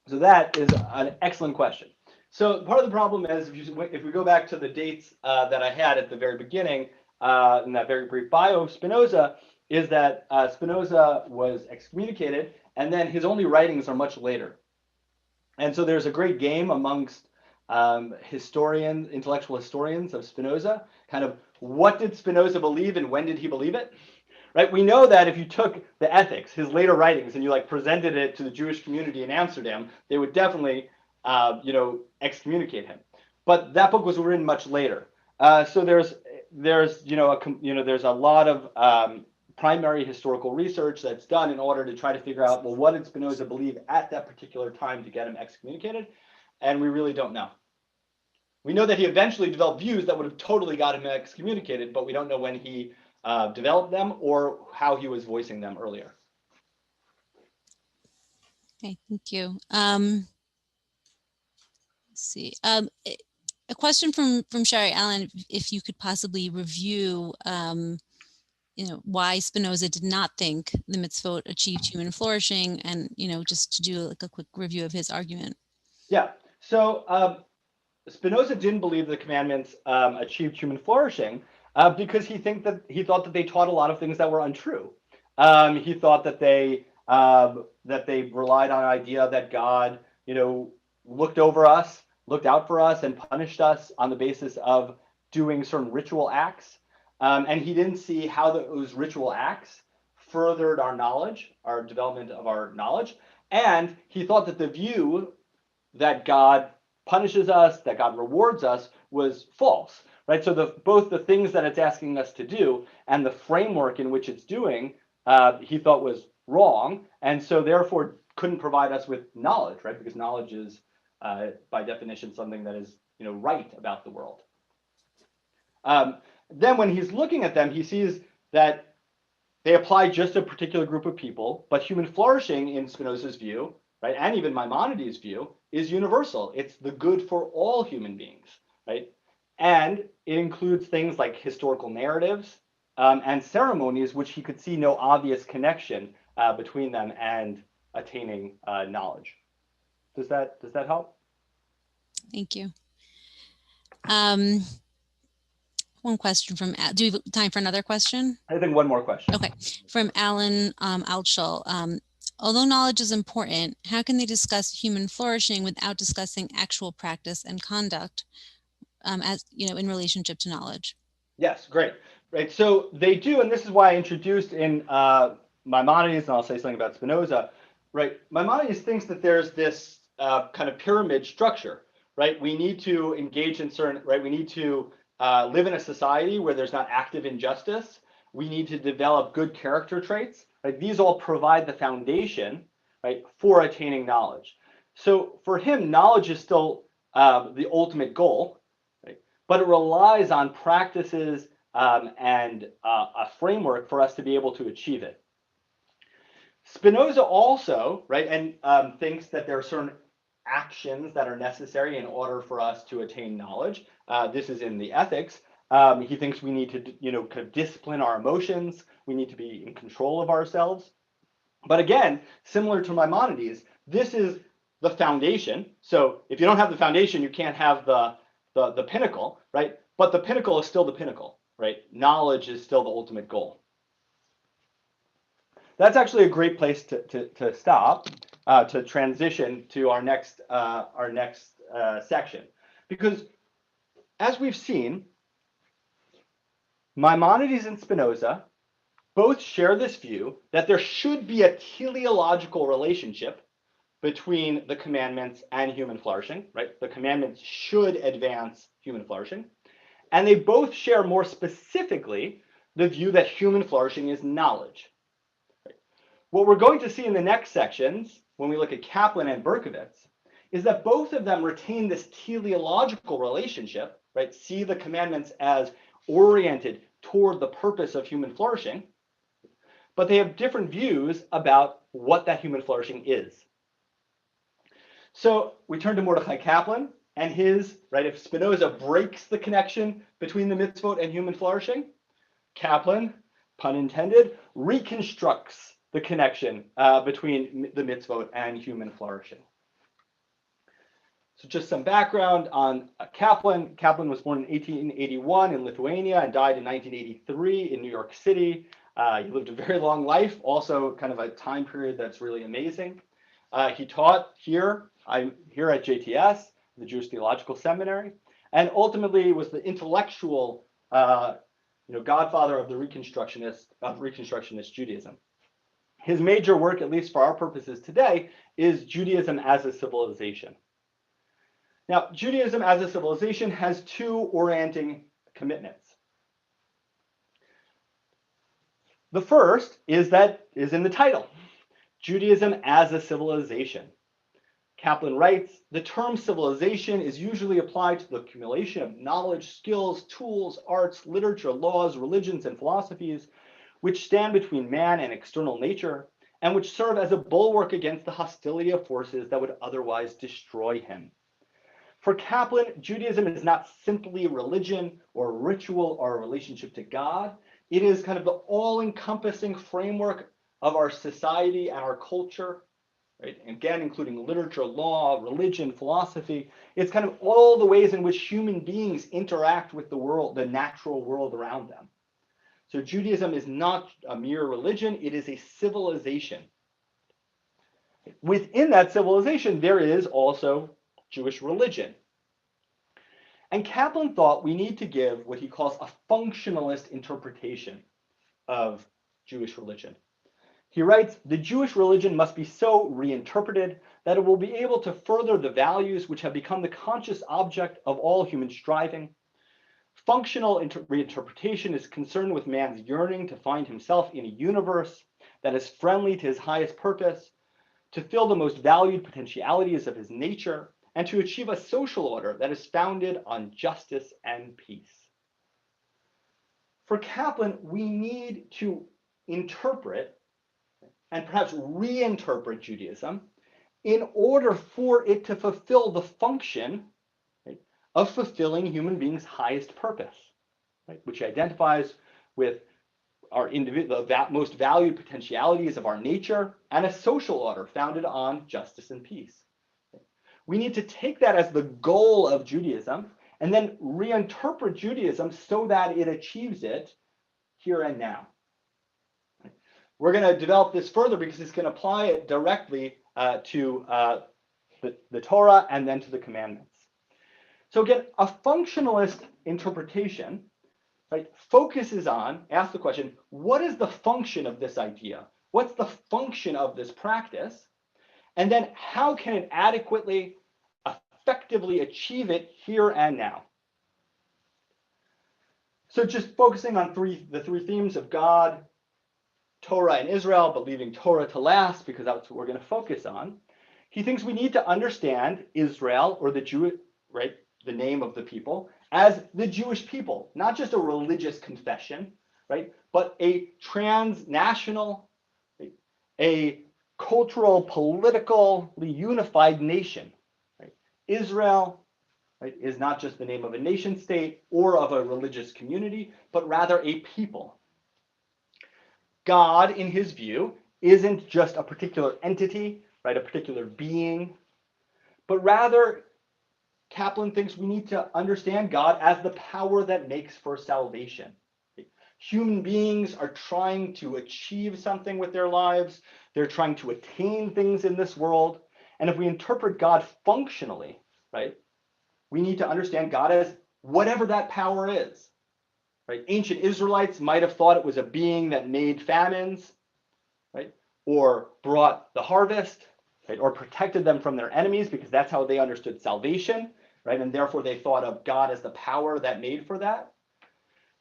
So that is an excellent question. So part of the problem is if we go back to the dates that I had at the very beginning, in that very brief bio of Spinoza, is that Spinoza was excommunicated, and then his only writings are much later. And so there's a great game amongst intellectual historians of Spinoza, kind of what did Spinoza believe and when did he believe it? Right? We know that if you took the Ethics, his later writings, and you presented it to the Jewish community in Amsterdam, they would definitely, excommunicate him. But that book was written much later. So there's a lot of primary historical research that's done in order to try to figure out, well, what did Spinoza believe at that particular time to get him excommunicated? And we really don't know. We know that he eventually developed views that would have totally got him excommunicated, but we don't know when he developed them or how he was voicing them earlier. Okay, thank you. Let's see. A question from Sherry Allen, if you could possibly review why Spinoza did not think the Mitzvot achieved human flourishing, and just to do a quick review of his argument. Yeah. So Spinoza didn't believe the commandments achieved human flourishing because he thought that they taught a lot of things that were untrue. He thought that they relied on an idea that God, looked over us, looked out for us, and punished us on the basis of doing certain ritual acts. And he didn't see how those ritual acts furthered our knowledge, our development of our knowledge. And he thought that the view that God punishes us, that God rewards us, was false, right? So both the things that it's asking us to do and the framework in which it's doing, he thought was wrong, and so therefore couldn't provide us with knowledge, right? Because knowledge is, by definition, something that is, right about the world. Then when he's looking at them, he sees that they apply just to a particular group of people, but human flourishing in Spinoza's view, right, and even Maimonides' view, is universal. It's the good for all human beings, right? And it includes things like historical narratives and ceremonies, which he could see no obvious connection between them and attaining knowledge. Does that help? Thank you. One question from, do we have time for another question? I think one more question. Okay, from Alan Altschul. Although knowledge is important, how can they discuss human flourishing without discussing actual practice and conduct as in relationship to knowledge? Yes, great. Right, so they do, and this is why I introduced in Maimonides, and I'll say something about Spinoza. Right, Maimonides thinks that there's this kind of pyramid structure. Right, we need to engage in certain. Right, we need to live in a society where there's not active injustice. We need to develop good character traits. Right? These all provide the foundation, right, for attaining knowledge. So for him, knowledge is still the ultimate goal, right? But it relies on practices and a framework for us to be able to achieve it. Spinoza also, right, and thinks that there are certain actions that are necessary in order for us to attain knowledge. This is in the ethics. He thinks we need to, kind of discipline our emotions. We need to be in control of ourselves. But again, similar to Maimonides, this is the foundation. So if you don't have the foundation, you can't have the pinnacle, right? But the pinnacle is still the pinnacle, right? Knowledge is still the ultimate goal. That's actually a great place to stop, to transition to our next section, because as we've seen, Maimonides and Spinoza both share this view that there should be a teleological relationship between the commandments and human flourishing, right? The commandments should advance human flourishing. And they both share more specifically the view that human flourishing is knowledge. Right? What we're going to see in the next sections, when we look at Kaplan and Berkovits, is that both of them retain this teleological relationship, right? See the commandments as oriented toward the purpose of human flourishing, but they have different views about what that human flourishing is. So we turn to Mordecai Kaplan and his, right, if Spinoza breaks the connection between the mitzvot and human flourishing, Kaplan, pun intended, reconstructs the connection between the mitzvot and human flourishing. So just some background on Kaplan. Kaplan was born in 1881 in Lithuania and died in 1983 in New York City. He lived a very long life, also kind of a time period that's really amazing. He taught here at JTS, the Jewish Theological Seminary, and ultimately was the intellectual godfather of the Reconstructionist Judaism. His major work, at least for our purposes today, is Judaism as a Civilization. Now, Judaism as a civilization has two orienting commitments. The first is in the title, Judaism as a Civilization. Kaplan writes, the term civilization is usually applied to the accumulation of knowledge, skills, tools, arts, literature, laws, religions, and philosophies, which stand between man and external nature, and which serve as a bulwark against the hostility of forces that would otherwise destroy him. For Kaplan, Judaism is not simply religion or ritual or a relationship to God. It is kind of the all-encompassing framework of our society and our culture. right? And again, including literature, law, religion, philosophy. It's kind of all the ways in which human beings interact with the world, the natural world around them. So Judaism is not a mere religion, it is a civilization. Within that civilization, there is also Jewish religion. And Kaplan thought we need to give what he calls a functionalist interpretation of Jewish religion. He writes, the Jewish religion must be so reinterpreted that it will be able to further the values which have become the conscious object of all human striving. Functional reinterpretation is concerned with man's yearning to find himself in a universe that is friendly to his highest purpose, to fill the most valued potentialities of his nature, and to achieve a social order that is founded on justice and peace. For Kaplan, we need to interpret and perhaps reinterpret Judaism in order for it to fulfill the function, right, of fulfilling human beings' highest purpose, right, which identifies with our individual, the most valued potentialities of our nature, and a social order founded on justice and peace. We need to take that as the goal of Judaism and then reinterpret Judaism so that it achieves it here and now. We're going to develop this further because it's going to apply it directly to the Torah and then to the commandments. So again, a functionalist interpretation, right, focuses on, asks the question, what is the function of this idea? What's the function of this practice? And then how can it adequately, effectively achieve it here and now? So just focusing on the three themes of God, Torah, and Israel, but leaving Torah to last because that's what we're going to focus on. He thinks we need to understand Israel, or the Jew, right, the name of the people, as the Jewish people, not just a religious confession, right, but a transnational, right, a cultural, politically unified nation. Right? Israel, right, is not just the name of a nation state or of a religious community, but rather a people. God, in his view, isn't just a particular entity, right, a particular being, but rather Kaplan thinks we need to understand God as the power that makes for salvation. Human beings are trying to achieve something with their lives. They're trying to attain things in this world. And if we interpret God functionally, right, we need to understand God as whatever that power is. Right? Ancient Israelites might have thought it was a being that made famines, right, or brought the harvest, right, or protected them from their enemies because that's how they understood salvation, right, and therefore they thought of God as the power that made for that.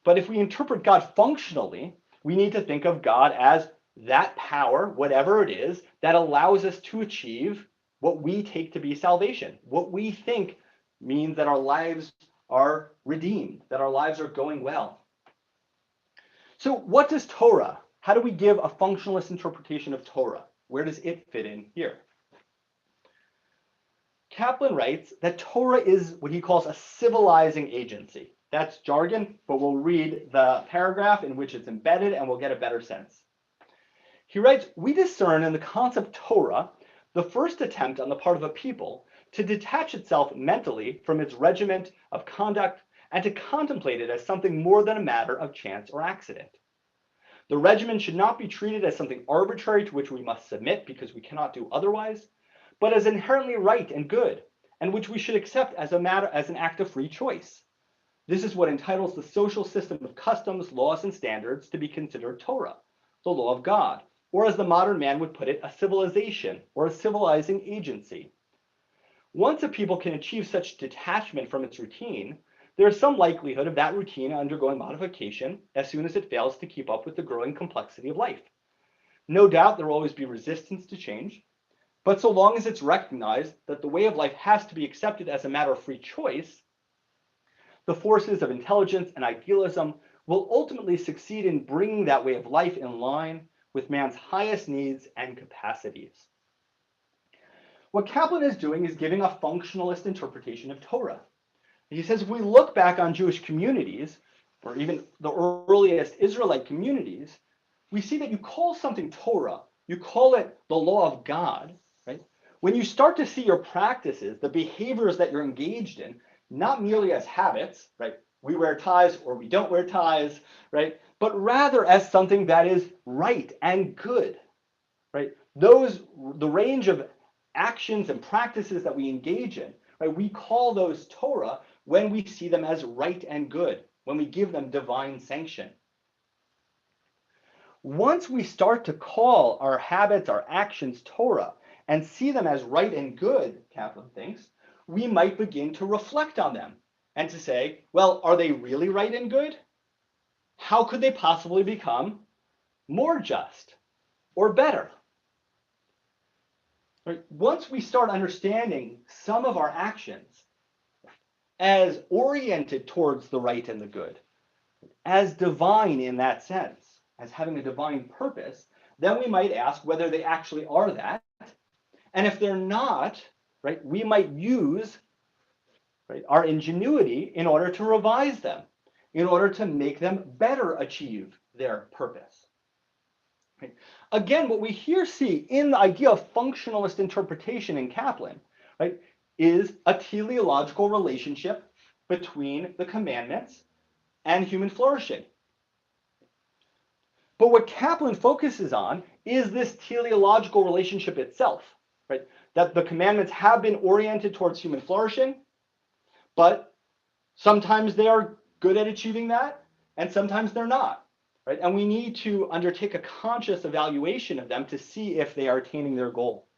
But if we interpret God functionally, we need to think of God as that power, whatever it is, that allows us to achieve what we take to be salvation, what we think means that our lives are redeemed, that our lives are going well. So what does Torah? How do we give a functionalist interpretation of Torah? Where does it fit in here? Kaplan writes that Torah is what he calls a civilizing agency. That's jargon, but we'll read the paragraph in which it's embedded and we'll get a better sense. He writes, we discern in the concept Torah the first attempt on the part of a people to detach itself mentally from its regiment of conduct and to contemplate it as something more than a matter of chance or accident. The regimen should not be treated as something arbitrary to which we must submit because we cannot do otherwise, but as inherently right and good, and which we should accept as an act of free choice. This is what entitles the social system of customs, laws, and standards to be considered Torah, the law of God, or as the modern man would put it, a civilization or a civilizing agency. Once a people can achieve such detachment from its routine, there is some likelihood of that routine undergoing modification as soon as it fails to keep up with the growing complexity of life. No doubt there will always be resistance to change, but so long as it's recognized that the way of life has to be accepted as a matter of free choice, the forces of intelligence and idealism will ultimately succeed in bringing that way of life in line with man's highest needs and capacities. What Kaplan is doing is giving a functionalist interpretation of Torah. He says if we look back on Jewish communities, or even the earliest Israelite communities, we see that you call something Torah, you call it the law of God, right? when you start to see your practices, the behaviors that you're engaged in, not merely as habits, right? We wear ties or we don't wear ties, right? But rather as something that is right and good, right? The range of actions and practices that we engage in, right? We call those Torah when we see them as right and good, when we give them divine sanction. Once we start to call our habits, our actions Torah, and see them as right and good, Kaplan thinks, we might begin to reflect on them and to say, well, are they really right and good? How could they possibly become more just or better? Right? Once we start understanding some of our actions as oriented towards the right and the good, as divine in that sense, as having a divine purpose, then we might ask whether they actually are that. And if they're not, right, we might use, right, our ingenuity in order to revise them, in order to make them better achieve their purpose. Right? Again, what we here see in the idea of functionalist interpretation in Kaplan, right, is a teleological relationship between the commandments and human flourishing. But what Kaplan focuses on is this teleological relationship itself, right? That the commandments have been oriented towards human flourishing, but sometimes they are good at achieving that, and sometimes they're not, right? And we need to undertake a conscious evaluation of them to see if they are attaining their goal.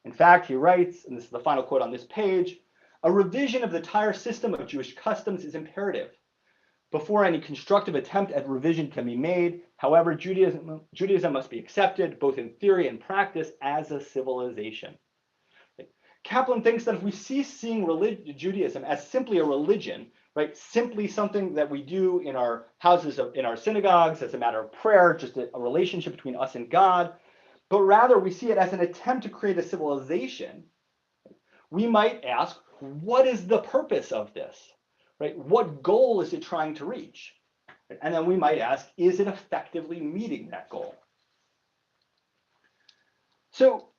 In fact, he writes, and this is the final quote on this page, a revision of the entire system of Jewish customs is imperative. Before any constructive attempt at revision can be made, however, Judaism must be accepted, both in theory and practice, as a civilization. Kaplan thinks that if we cease seeing Judaism as simply a religion, right, simply something that we do in our houses, in our synagogues, as a matter of prayer, just a relationship between us and God, but rather we see it as an attempt to create a civilization, we might ask, what is the purpose of this? Right? What goal is it trying to reach? And then we might ask, is it effectively meeting that goal? So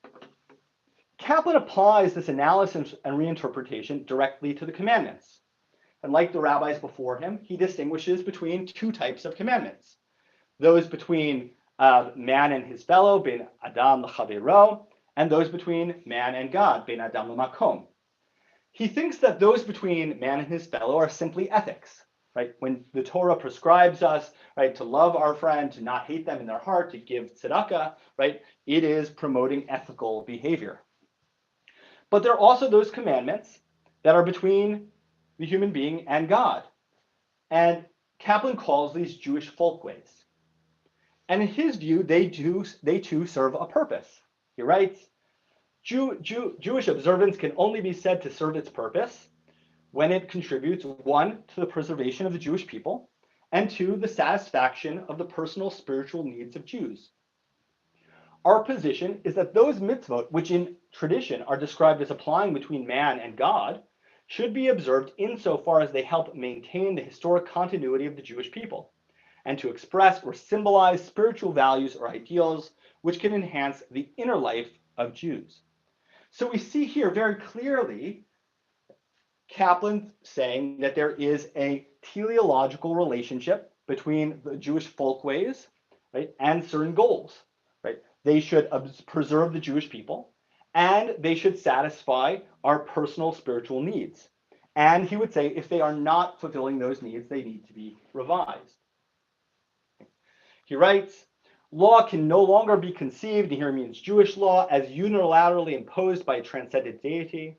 Kaplan applies this analysis and reinterpretation directly to the commandments. And like the rabbis before him, he distinguishes between two types of commandments. Those between man and his fellow, ben Adam l'chavero, and those between man and God, ben Adam l'makom. He thinks that those between man and his fellow are simply ethics, right? When the Torah prescribes us, right, to love our friend, to not hate them in their heart, to give tzedakah, right, it is promoting ethical behavior. But there are also those commandments that are between the human being and God. And Kaplan calls these Jewish folkways. And in his view, they too serve a purpose. He writes, Jewish observance can only be said to serve its purpose when it contributes, 1, to the preservation of the Jewish people, and 2, the satisfaction of the personal spiritual needs of Jews. Our position is that those mitzvot, which in tradition are described as applying between man and God, should be observed insofar as they help maintain the historic continuity of the Jewish people, and to express or symbolize spiritual values or ideals which can enhance the inner life of Jews. So we see here very clearly Kaplan saying that there is a teleological relationship between the Jewish folkways, right, and certain goals. Right? They should preserve the Jewish people, and they should satisfy our personal spiritual needs. And he would say if they are not fulfilling those needs, they need to be revised. He writes, law can no longer be conceived, and here means Jewish law, as unilaterally imposed by a transcendent deity.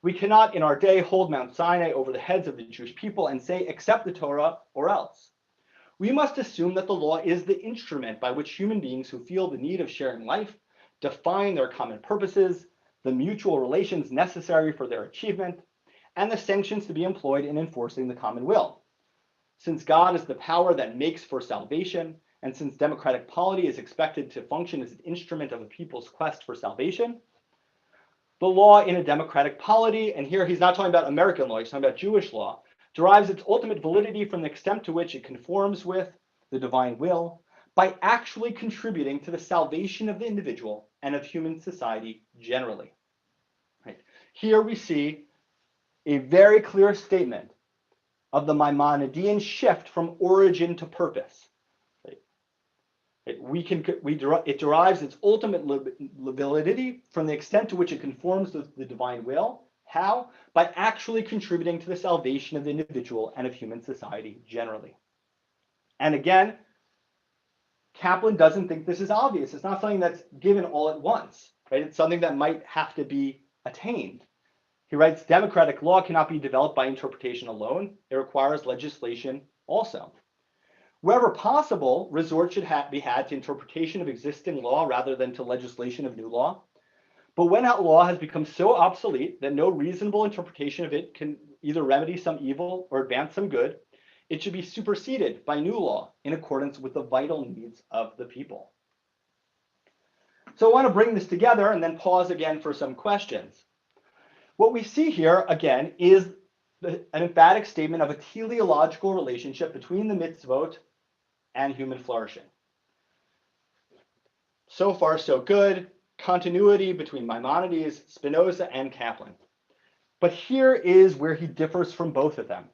We cannot in our day hold Mount Sinai over the heads of the Jewish people and say, accept the Torah or else. We must assume that the law is the instrument by which human beings who feel the need of sharing life define their common purposes, the mutual relations necessary for their achievement, and the sanctions to be employed in enforcing the common will. Since God is the power that makes for salvation, and since democratic polity is expected to function as an instrument of a people's quest for salvation, the law in a democratic polity, and here he's not talking about American law, he's talking about Jewish law, derives its ultimate validity from the extent to which it conforms with the divine will by actually contributing to the salvation of the individual and of human society generally. Right. Here we see a very clear statement of the Maimonidean shift from origin to purpose. Right. It derives its ultimate validity from the extent to which it conforms to the divine will. How? By actually contributing to the salvation of the individual and of human society generally. And again, Kaplan doesn't think this is obvious. It's not something that's given all at once, right? It's something that might have to be attained. He writes, democratic law cannot be developed by interpretation alone. It requires legislation also. Wherever possible, resort should be had to interpretation of existing law rather than to legislation of new law. But when that law has become so obsolete that no reasonable interpretation of it can either remedy some evil or advance some good, it should be superseded by new law in accordance with the vital needs of the people. So I want to bring this together and then pause again for some questions. What we see here, again, is an emphatic statement of a teleological relationship between the mitzvot and human flourishing. So far, so good. Continuity between Maimonides, Spinoza, and Kaplan. But here is where he differs from both of them.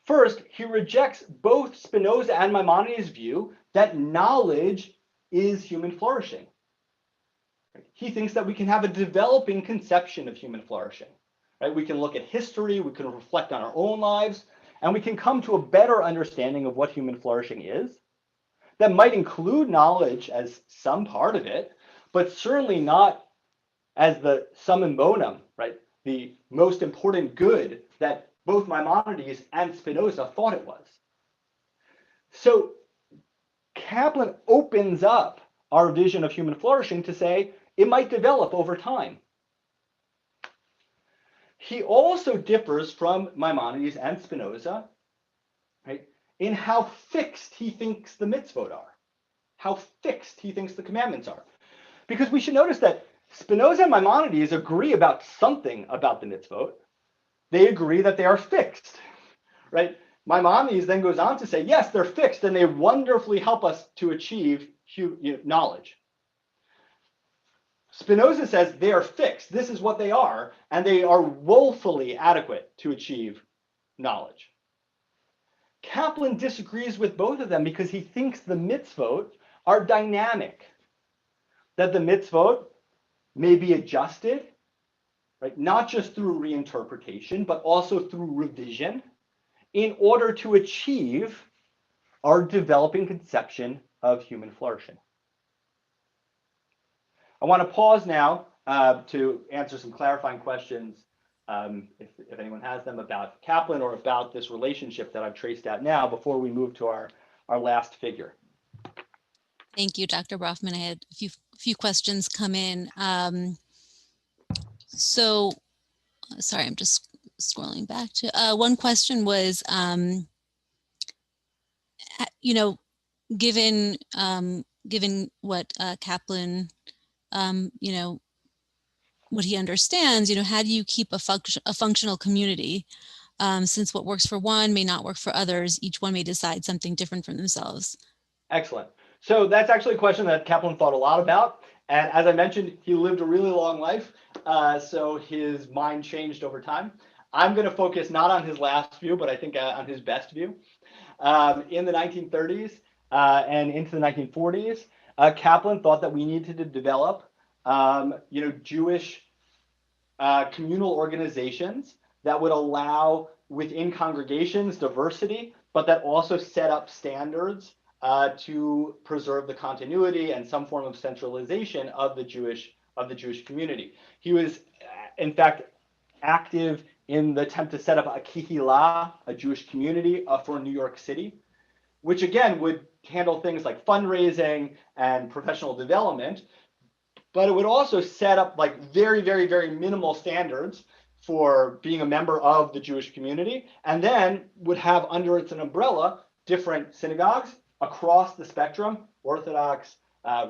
First, he rejects both Spinoza and Maimonides' view that knowledge is human flourishing. He thinks that we can have a developing conception of human flourishing. Right? We can look at history, we can reflect on our own lives, and we can come to a better understanding of what human flourishing is. That might include knowledge as some part of it, but certainly not as the summum bonum, right? The most important good that both Maimonides and Spinoza thought it was. So Kaplan opens up our vision of human flourishing to say it might develop over time. He also differs from Maimonides and Spinoza, right, in how fixed he thinks the mitzvot are, how fixed he thinks the commandments are. Because we should notice that Spinoza and Maimonides agree about something about the mitzvot. They agree that they are fixed, right? Maimonides then goes on to say, yes, they're fixed and they wonderfully help us to achieve knowledge. Spinoza says they are fixed. This is what they are, and they are woefully adequate to achieve knowledge. Kaplan disagrees with both of them because he thinks the mitzvot are dynamic, that the mitzvot may be adjusted, right, not just through reinterpretation, but also through revision in order to achieve our developing conception of human flourishing. I want to pause now to answer some clarifying questions, if anyone has them, about Kaplan or about this relationship that I've traced out now before we move to our last figure. Thank you, Dr. Brafman. I had a few questions come in. So, sorry, I'm just scrolling back to one question was, you know, given what Kaplan, you know, what he understands, you know, how do you keep a functional community? Since what works for one may not work for others, each one may decide something different for themselves. Excellent. So that's actually a question that Kaplan thought a lot about. And as I mentioned, he lived a really long life, so his mind changed over time. I'm going to focus not on his last view, but I think on his best view. In the 1930s and into the 1940s, Kaplan thought that we needed to develop, you know, Jewish communal organizations that would allow within congregations diversity, but that also set up standards to preserve the continuity and some form of centralization of the Jewish community. He was, in fact, active in the attempt to set up a kihila, a Jewish community for New York City, which again would handle things like fundraising and professional development, but it would also set up like very, very, very minimal standards for being a member of the Jewish community, and then would have under its umbrella different synagogues across the spectrum, Orthodox,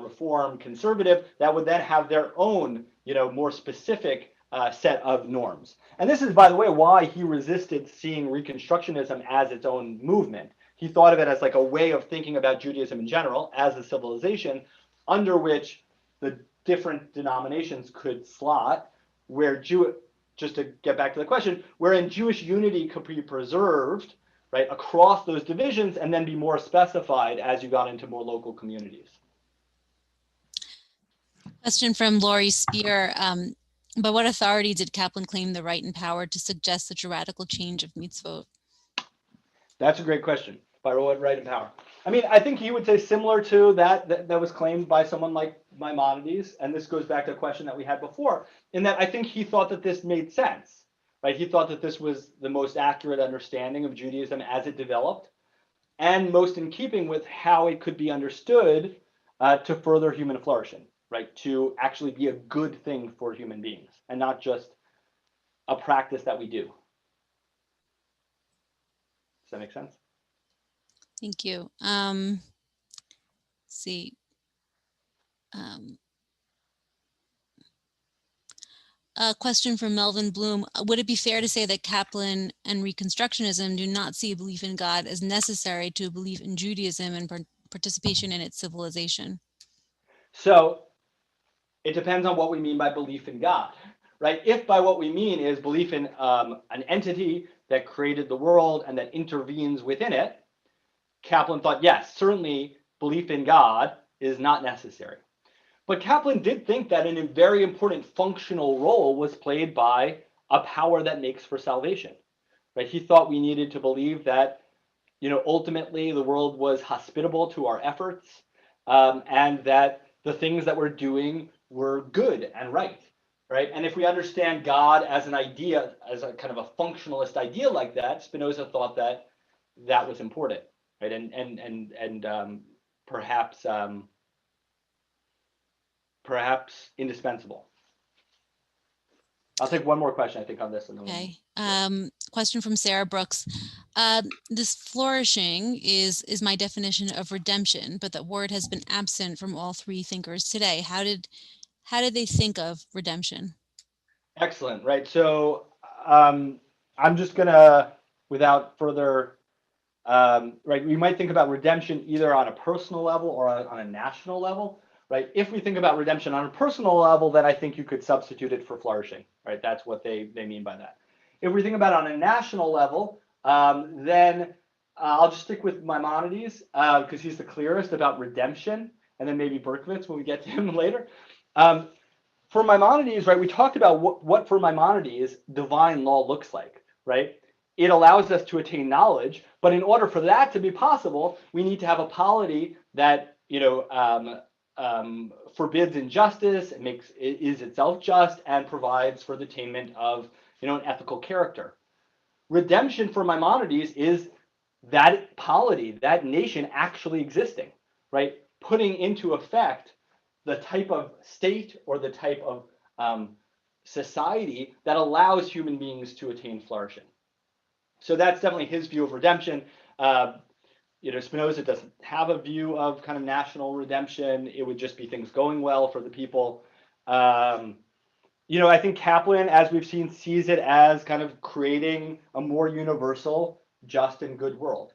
Reform, Conservative, that would then have their own, you know, more specific set of norms. And this is, by the way, why he resisted seeing Reconstructionism as its own movement. He thought of it as like a way of thinking about Judaism in general as a civilization under which the different denominations could slot, where just to get back to the question, wherein Jewish unity could be preserved, right, across those divisions and then be more specified as you got into more local communities. Question from Laurie Spear. By what authority did Kaplan claim the right and power to suggest such a radical change of Mitzvot? That's a great question. By what right and power? I mean, I think he would say similar to that was claimed by someone like Maimonides, and this goes back to a question that we had before, in that I think he thought that this made sense, right? He thought that this was the most accurate understanding of Judaism as it developed, and most in keeping with how it could be understood to further human flourishing, right? To actually be a good thing for human beings, and not just a practice that we do. Does that make sense? Thank you. Let's see. A question from Melvin Bloom. Would it be fair to say that Kaplan and Reconstructionism do not see a belief in God as necessary to a belief in Judaism and participation in its civilization? So it depends on what we mean by belief in God, right? If by what we mean is belief in an entity that created the world and that intervenes within it, Kaplan thought, yes, certainly belief in God is not necessary. But Kaplan did think that a very important functional role was played by a power that makes for salvation, right? He thought we needed to believe that, ultimately the world was hospitable to our efforts, and that the things that we're doing were good and right, right? And if we understand God as an idea, as a kind of a functionalist idea like that, Spinoza thought that that was important, right? And perhaps indispensable. I'll take one more question, I think, on this. And then okay. Question from Sarah Brooks. This flourishing is my definition of redemption, but that word has been absent from all three thinkers today. How did they think of redemption? Excellent. Right. So I'm just gonna, without further, right, we might think about redemption either on a personal level or on a national level. Right. If we think about redemption on a personal level, then I think you could substitute it for flourishing. Right. That's what they mean by that. If we think about it on a national level, then I'll just stick with Maimonides because he's the clearest about redemption, and then maybe Berkovits when we get to him later. For Maimonides, right, we talked about what for Maimonides divine law looks like. Right. It allows us to attain knowledge, but in order for that to be possible, we need to have a polity that forbids injustice, is itself just, and provides for the attainment of an ethical character. Redemption for Maimonides is that polity, that nation actually existing, right? Putting into effect the type of state or the type of society that allows human beings to attain flourishing. So that's definitely his view of redemption. Spinoza doesn't have a view of kind of national redemption. It would just be things going well for the people. I think Kaplan, as we've seen, sees it as kind of creating a more universal, just and good world.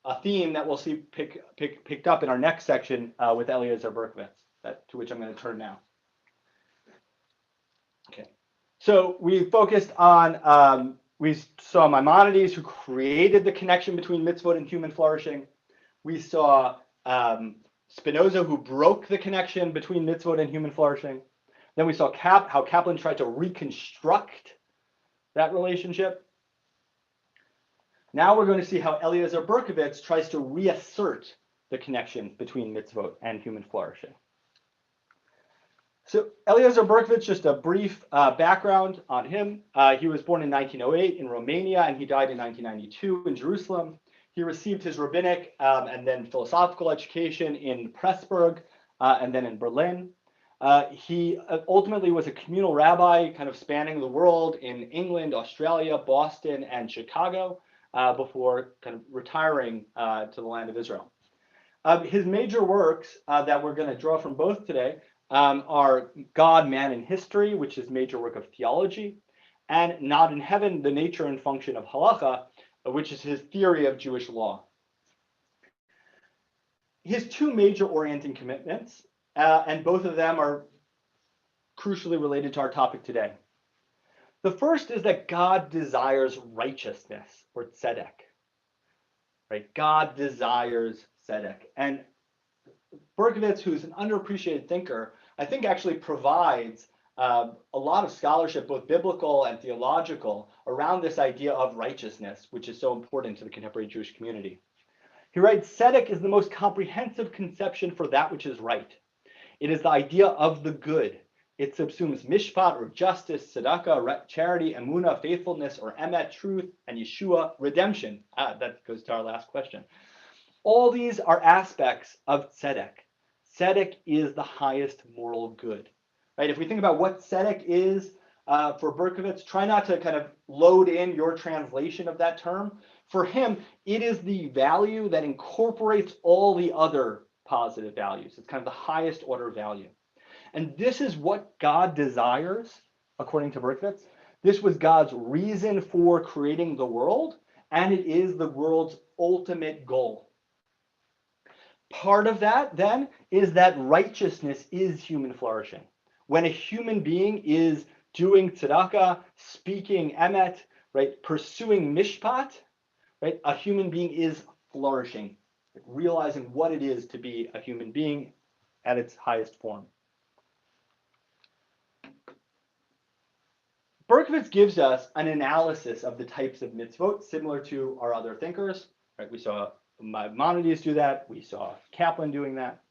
A theme that we'll see picked up in our next section with Eliezer Berkovits, to which I'm going to turn now. Okay, so we focused on we saw Maimonides, who created the connection between mitzvot and human flourishing. We saw Spinoza, who broke the connection between mitzvot and human flourishing. Then we saw how Kaplan tried to reconstruct that relationship. Now we're going to see how Eliezer Berkovits tries to reassert the connection between mitzvot and human flourishing. So Eliezer Berkovits, just a brief background on him. He was born in 1908 in Romania, and he died in 1992 in Jerusalem. He received his rabbinic and then philosophical education in Pressburg and then in Berlin. He ultimately was a communal rabbi, kind of spanning the world in England, Australia, Boston, and Chicago before kind of retiring to the land of Israel. His major works that we're going to draw from both today are God, Man, and History, which is major work of theology, and Not in Heaven, The Nature and Function of Halacha, which is his theory of Jewish law. His two major orienting commitments, and both of them are crucially related to our topic today. The first is that God desires righteousness, or tzedek. Right? God desires tzedek. And Berkovits, who's an underappreciated thinker, I think actually provides a lot of scholarship, both biblical and theological, around this idea of righteousness, which is so important to the contemporary Jewish community. He writes, tzedek is the most comprehensive conception for that which is right. It is the idea of the good. It subsumes mishpat, or justice, tzedakah, charity, emunah, faithfulness, or emet, truth, and Yeshua, redemption. That goes to our last question. All these are aspects of tzedek. Tzedek is the highest moral good. Right? If we think about what tzedek is for Berkovits, try not to kind of load in your translation of that term. For him, it is the value that incorporates all the other positive values. It's kind of the highest order value. And this is what God desires, according to Berkovits. This was God's reason for creating the world, and it is the world's ultimate goal. Part of that, then, is that righteousness is human flourishing. When a human being is doing tzedakah, speaking emet, right, pursuing mishpat, right, a human being is flourishing, realizing what it is to be a human being at its highest form. Berkovits gives us an analysis of the types of mitzvot, similar to our other thinkers. Right? We saw Maimonides do that. We saw Kaplan doing that.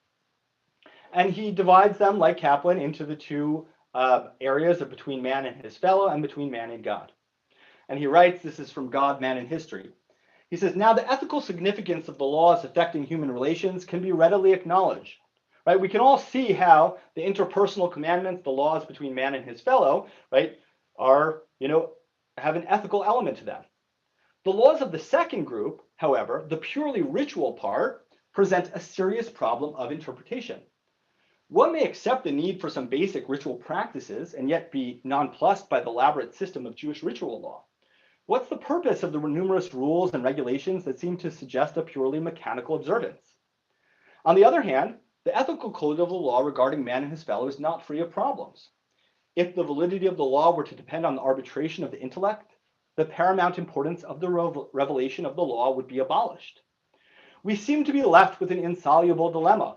And he divides them, like Kaplan, into the two areas of between man and his fellow and between man and God. And he writes, this is from God, Man, and History. He says, now the ethical significance of the laws affecting human relations can be readily acknowledged. Right? We can all see how the interpersonal commandments, the laws between man and his fellow, right, are, have an ethical element to them. The laws of the second group, however, the purely ritual part, present a serious problem of interpretation. One may accept the need for some basic ritual practices and yet be nonplussed by the elaborate system of Jewish ritual law. What's the purpose of the numerous rules and regulations that seem to suggest a purely mechanical observance? On the other hand, the ethical code of the law regarding man and his fellow is not free of problems. If the validity of the law were to depend on the arbitration of the intellect, the paramount importance of the revelation of the law would be abolished. We seem to be left with an insoluble dilemma.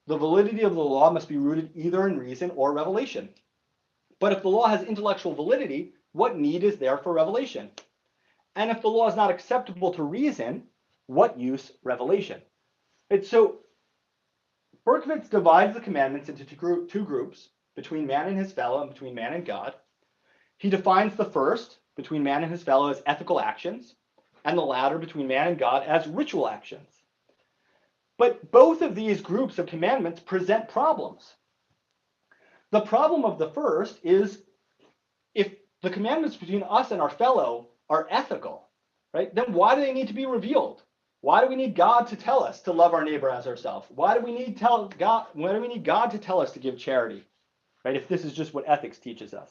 The validity of the law must be rooted either in reason or revelation. But if the law has intellectual validity, what need is there for revelation? And if the law is not acceptable to reason, what use revelation? And so Berkovits divides the commandments into two groups, between man and his fellow and between man and God. He defines the first, between man and his fellow, as ethical actions, and the latter, between man and God, as ritual actions. But both of these groups of commandments present problems. The problem of the first is if the commandments between us and our fellow are ethical, right, then why do they need to be revealed? Why do we need God to tell us to love our neighbor as ourselves? Why do we need God to tell us to give charity? Right, if this is just what ethics teaches us.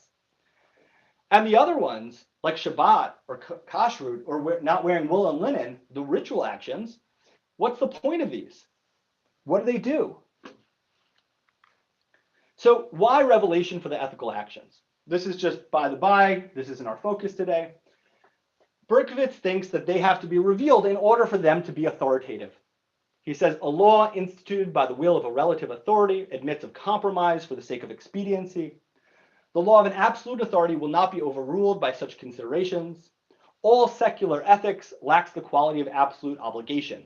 And the other ones, like Shabbat or Kashrut or not wearing wool and linen, the ritual actions, what's the point of these? What do they do? So why revelation for the ethical actions? This is just by the by. This isn't our focus today. Berkovits thinks that they have to be revealed in order for them to be authoritative. He says a law instituted by the will of a relative authority admits of compromise for the sake of expediency. The law of an absolute authority will not be overruled by such considerations. All secular ethics lacks the quality of absolute obligation.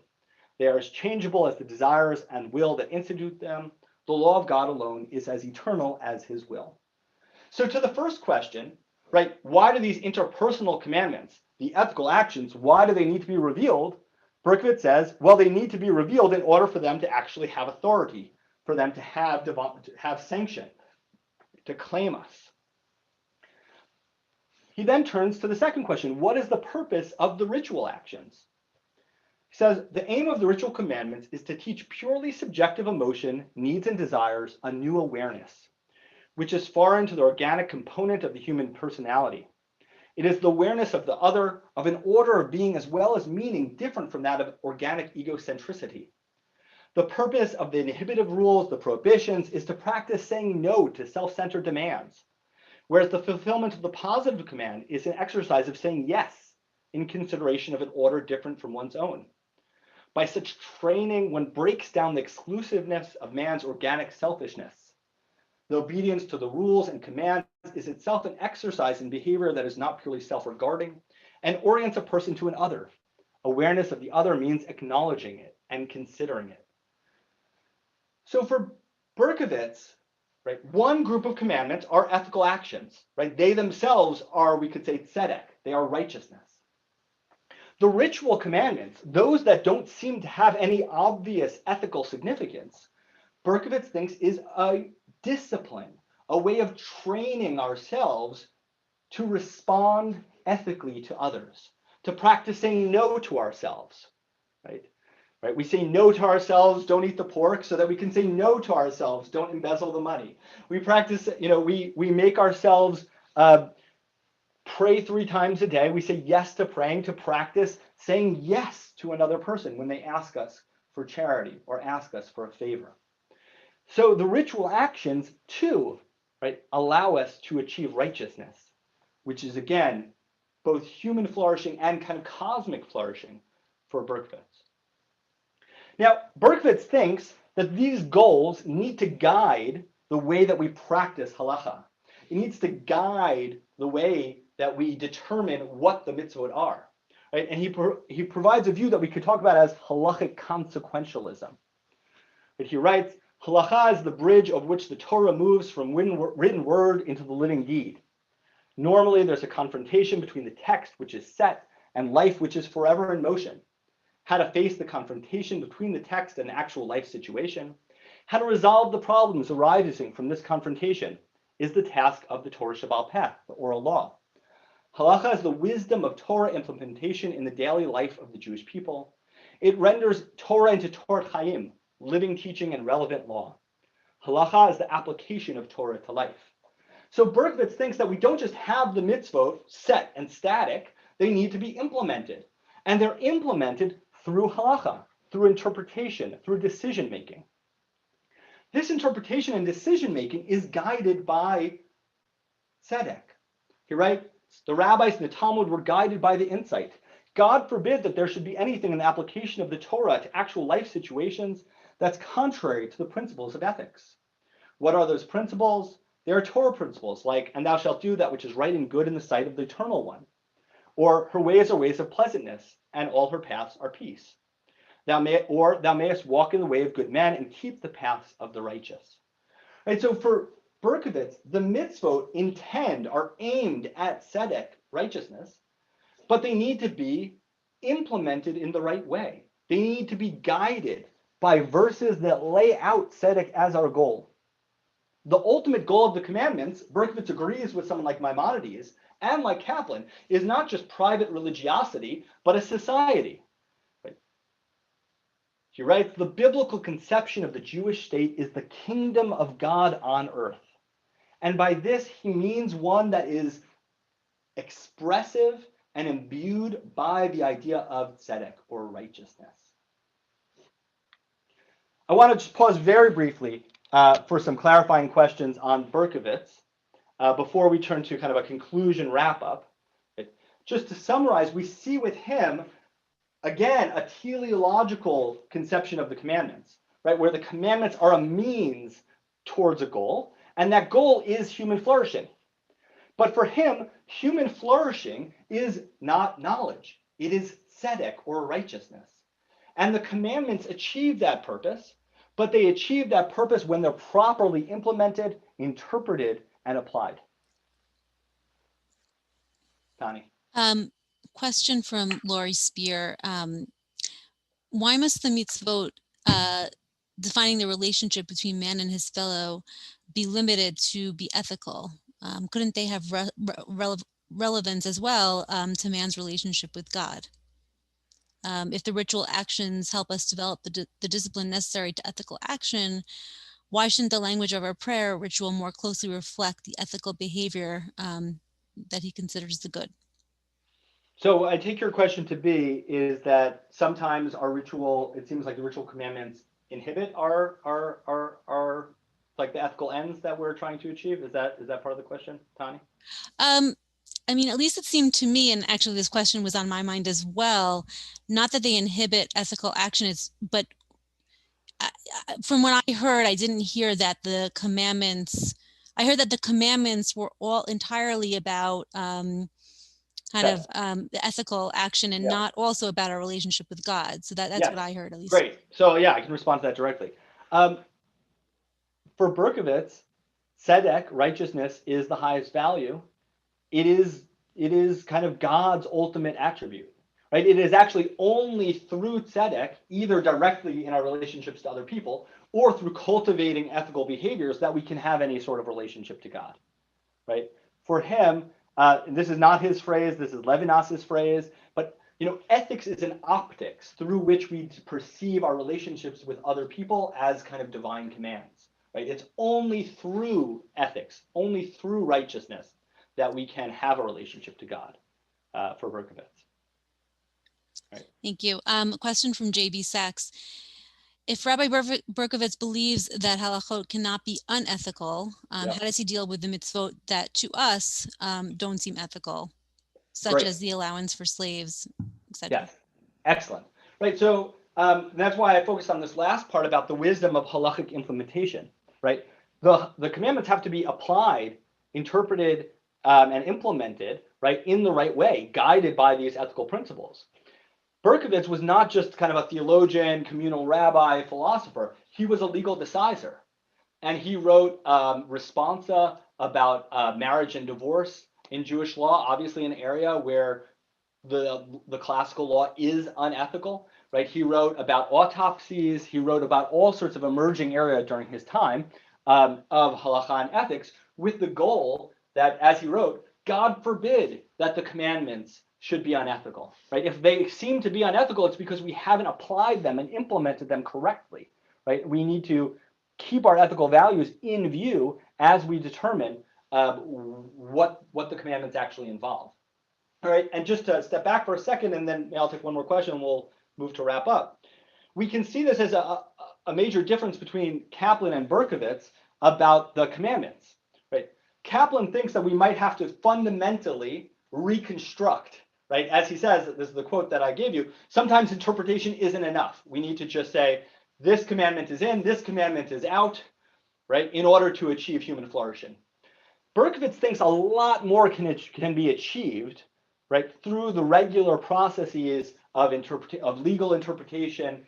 They are as changeable as the desires and will that institute them. The law of God alone is as eternal as his will. So to the first question, right, why do these interpersonal commandments, the ethical actions, why do they need to be revealed? Berkovits says, well, they need to be revealed in order for them to actually have authority, for them to have sanction, to claim us. He then turns to the second question, what is the purpose of the ritual actions? He says, the aim of the ritual commandments is to teach purely subjective emotion, needs, and desires a new awareness, which is far into the organic component of the human personality. It is the awareness of the other, of an order of being as well as meaning different from that of organic egocentricity. The purpose of the inhibitive rules, the prohibitions, is to practice saying no to self-centered demands, whereas the fulfillment of the positive command is an exercise of saying yes in consideration of an order different from one's own. By such training, one breaks down the exclusiveness of man's organic selfishness. The obedience to the rules and commands is itself an exercise in behavior that is not purely self-regarding and orients a person to an other. Awareness of the other means acknowledging it and considering it. So for Berkovits, right, one group of commandments are ethical actions, right? They themselves are, we could say, tzedek, they are righteousness. The ritual commandments, those that don't seem to have any obvious ethical significance, Berkovits thinks is a discipline, a way of training ourselves to respond ethically to others, to practice saying no to ourselves, right? Right? We say no to ourselves, don't eat the pork, so that we can say no to ourselves, don't embezzle the money. We practice, we make ourselves pray 3 times a day. We say yes to praying, to practice saying yes to another person when they ask us for charity or ask us for a favor. So the ritual actions too, right, allow us to achieve righteousness, which is again, both human flourishing and kind of cosmic flourishing for Berkovits. Now, Berkovits thinks that these goals need to guide the way that we practice halacha. It needs to guide the way that we determine what the mitzvot are, right? And he provides a view that we could talk about as halachic consequentialism. But he writes, halacha is the bridge of which the Torah moves from written word into the living deed. Normally, there's a confrontation between the text, which is set, and life, which is forever in motion. How to face the confrontation between the text and actual life situation, how to resolve the problems arising from this confrontation is the task of the Torah Shebaal Peh, the oral law. Halacha is the wisdom of Torah implementation in the daily life of the Jewish people. It renders Torah into Torah Chaim, living teaching and relevant law. Halacha is the application of Torah to life. So Berkovits thinks that we don't just have the mitzvot set and static, they need to be implemented. And they're implemented through halacha, through interpretation, through decision-making. This interpretation and decision-making is guided by tzedek. He writes, the rabbis in the Talmud were guided by the insight. God forbid that there should be anything in the application of the Torah to actual life situations that's contrary to the principles of ethics. What are those principles? They are Torah principles like, and thou shalt do that which is right and good in the sight of the Eternal One. Or her ways are ways of pleasantness, and all her paths are peace. Thou mayest walk in the way of good men and keep the paths of the righteous. Right, so for Berkovits, the mitzvot are aimed at tzedek, righteousness, but they need to be implemented in the right way. They need to be guided by verses that lay out tzedek as our goal. The ultimate goal of the commandments, Berkovits agrees with someone like Maimonides and like Kaplan, is not just private religiosity, but a society. Right? He writes, the biblical conception of the Jewish state is the kingdom of God on earth. And by this, he means one that is expressive and imbued by the idea of tzedek, or righteousness. I want to just pause very briefly for some clarifying questions on Berkovits before we turn to kind of a conclusion wrap-up. Just to summarize, we see with him, again, a teleological conception of the commandments, right, where the commandments are a means towards a goal, and that goal is human flourishing. But for him, human flourishing is not knowledge. It is tzedek, or righteousness. And the commandments achieve that purpose, but they achieve that purpose when they're properly implemented, interpreted, and applied. Connie. Question from Laurie Spear. Why must the mitzvot defining the relationship between man and his fellow be limited to be ethical? Couldn't they have relevance as well to man's relationship with God? If the ritual actions help us develop the discipline necessary to ethical action, why shouldn't the language of our prayer ritual more closely reflect the ethical behavior that he considers the good? So I take your question to be is that sometimes our ritual, it seems like the ritual commandments inhibit our like the ethical ends that we're trying to achieve? Is that part of the question, Tani? I mean, at least it seemed to me, and actually this question was on my mind as well, not that they inhibit ethical action, but from what I heard, I didn't hear that the commandments, I heard that the commandments were all entirely about the ethical action and not also about our relationship with God. So that's what I heard, at least. Great. So yeah, I can respond to that directly. For Berkovits, tzedek, righteousness, is the highest value. It is kind of God's ultimate attribute, right? It is actually only through tzedek, either directly in our relationships to other people or through cultivating ethical behaviors, that we can have any sort of relationship to God, right? For him, this is not his phrase, this is Levinas's phrase, but ethics is an optics through which we perceive our relationships with other people as kind of divine commands, right? It's only through ethics, only through righteousness, that we can have a relationship to God, for Berkovits. Right. Thank you. A question from JB Sachs. If Rabbi Berkovits believes that halachot cannot be unethical, how does he deal with the mitzvot that to us don't seem ethical, such as the allowance for slaves, etc.? Yes, excellent. Right, so that's why I focused on this last part about the wisdom of halachic implementation, right? The commandments have to be applied, interpreted, and implemented, right, in the right way, guided by these ethical principles. Berkovits was not just kind of a theologian, communal rabbi, philosopher. He was a legal decisor. And he wrote responsa about marriage and divorce in Jewish law, obviously an area where the classical law is unethical, right? He wrote about autopsies. He wrote about all sorts of emerging area during his time of halacha and ethics, with the goal that, as he wrote, God forbid that the commandments should be unethical, right? If they seem to be unethical, it's because we haven't applied them and implemented them correctly, right? We need to keep our ethical values in view as we determine what the commandments actually involve. All right, and just to step back for a second, and then I'll take one more question and we'll move to wrap up. We can see this as a major difference between Kaplan and Berkovits about the commandments, right? Kaplan thinks that we might have to fundamentally reconstruct, right? As he says, this is the quote that I gave you, sometimes interpretation isn't enough. We need to just say, this commandment is in, this commandment is out, right, in order to achieve human flourishing. Berkovits thinks a lot more can be achieved, right, through the regular processes of legal interpretation,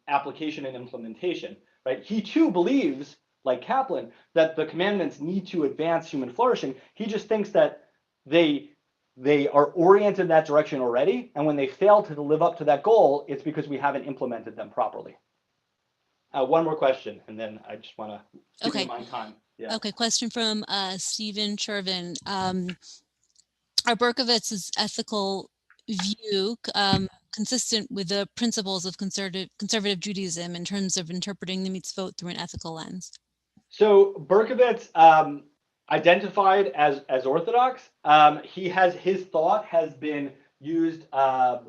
application, and implementation, right? He too believes, like Kaplan, that the commandments need to advance human flourishing. He just thinks that they are oriented in that direction already, and when they fail to live up to that goal, it's because we haven't implemented them properly. One more question, and then I just want to keep in mind time. Yeah. Okay, question from Stephen Chervin. Are Berkovits' ethical view consistent with the principles of conservative Judaism in terms of interpreting the mitzvot through an ethical lens? So Berkovits identified as Orthodox. His thought has been used by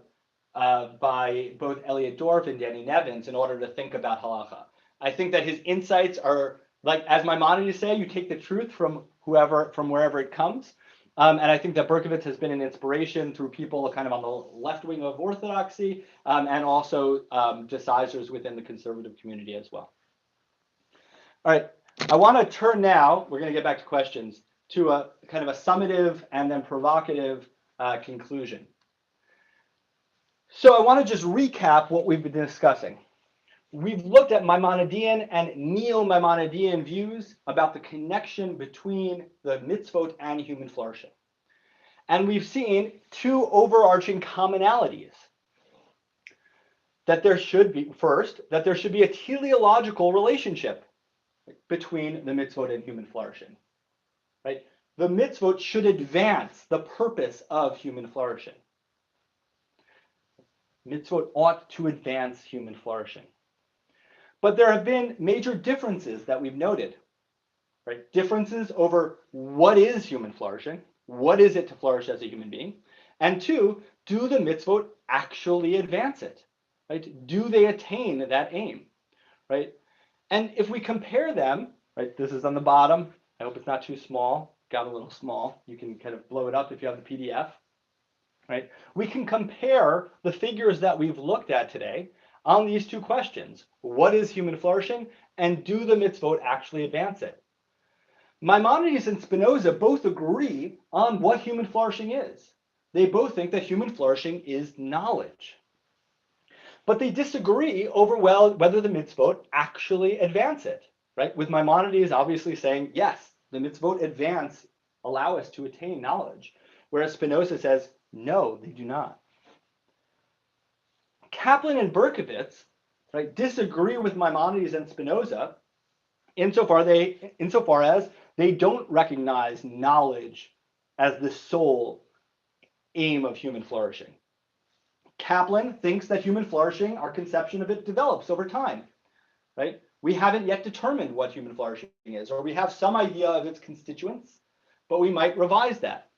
both Elliot Dorff and Danny Nevins in order to think about halacha. I think that his insights are, like, as Maimonides say, you take the truth from wherever it comes. And I think that Berkovits has been an inspiration through people kind of on the left wing of Orthodoxy, and also decisors within the conservative community as well. All right, I want to turn now, we're going to get back to questions, to a kind of a summative and then provocative conclusion. So I want to just recap what we've been discussing. We've looked at Maimonidean and Neo-Maimonidean views about the connection between the mitzvot and human flourishing. And we've seen two overarching commonalities. That there should be, first, that there should be a teleological relationship between the mitzvot and human flourishing. Right? The mitzvot should advance the purpose of human flourishing. Mitzvot ought to advance human flourishing. But there have been major differences that we've noted, right? Differences over what is human flourishing, what is it to flourish as a human being, and two, do the mitzvot actually advance it, right? Do they attain that aim, right? And if we compare them, right, this is on the bottom. I hope it's not too small. Got a little small. You can kind of blow it up if you have the PDF, right? We can compare the figures that we've looked at today on these two questions. What is human flourishing? And do the mitzvot actually advance it? Maimonides and Spinoza both agree on what human flourishing is. They both think that human flourishing is knowledge. But they disagree over whether the mitzvot actually advance it, right? With Maimonides obviously saying, yes, the mitzvot advance, allow us to attain knowledge, whereas Spinoza says, no, they do not. Kaplan and Berkovits, right, disagree with Maimonides and Spinoza insofar as they don't recognize knowledge as the sole aim of human flourishing. Kaplan thinks that human flourishing, our conception of it, develops over time, right? We haven't yet determined what human flourishing is, or we have some idea of its constituents, but we might revise that.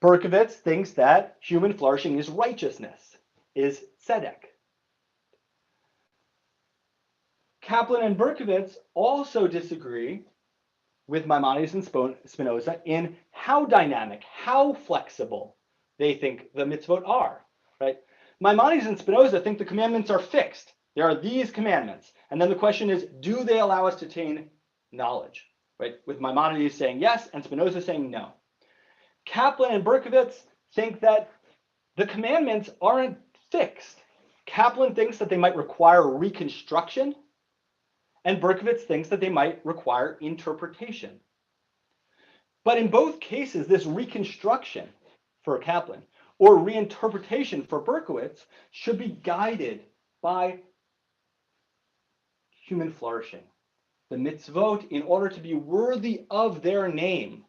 Berkovits thinks that human flourishing is righteousness, is tzedek. Kaplan and Berkovits also disagree with Maimonides and Spinoza in how dynamic, how flexible they think the mitzvot are, right? Maimonides and Spinoza think the commandments are fixed. There are these commandments. And then the question is, do they allow us to attain knowledge, right? With Maimonides saying yes and Spinoza saying no. Kaplan and Berkovits think that the commandments aren't fixed. Kaplan thinks that they might require reconstruction, and Berkovits thinks that they might require interpretation. But in both cases, this reconstruction for Kaplan or reinterpretation for Berkovits should be guided by human flourishing. The mitzvot, in order to be worthy of their name,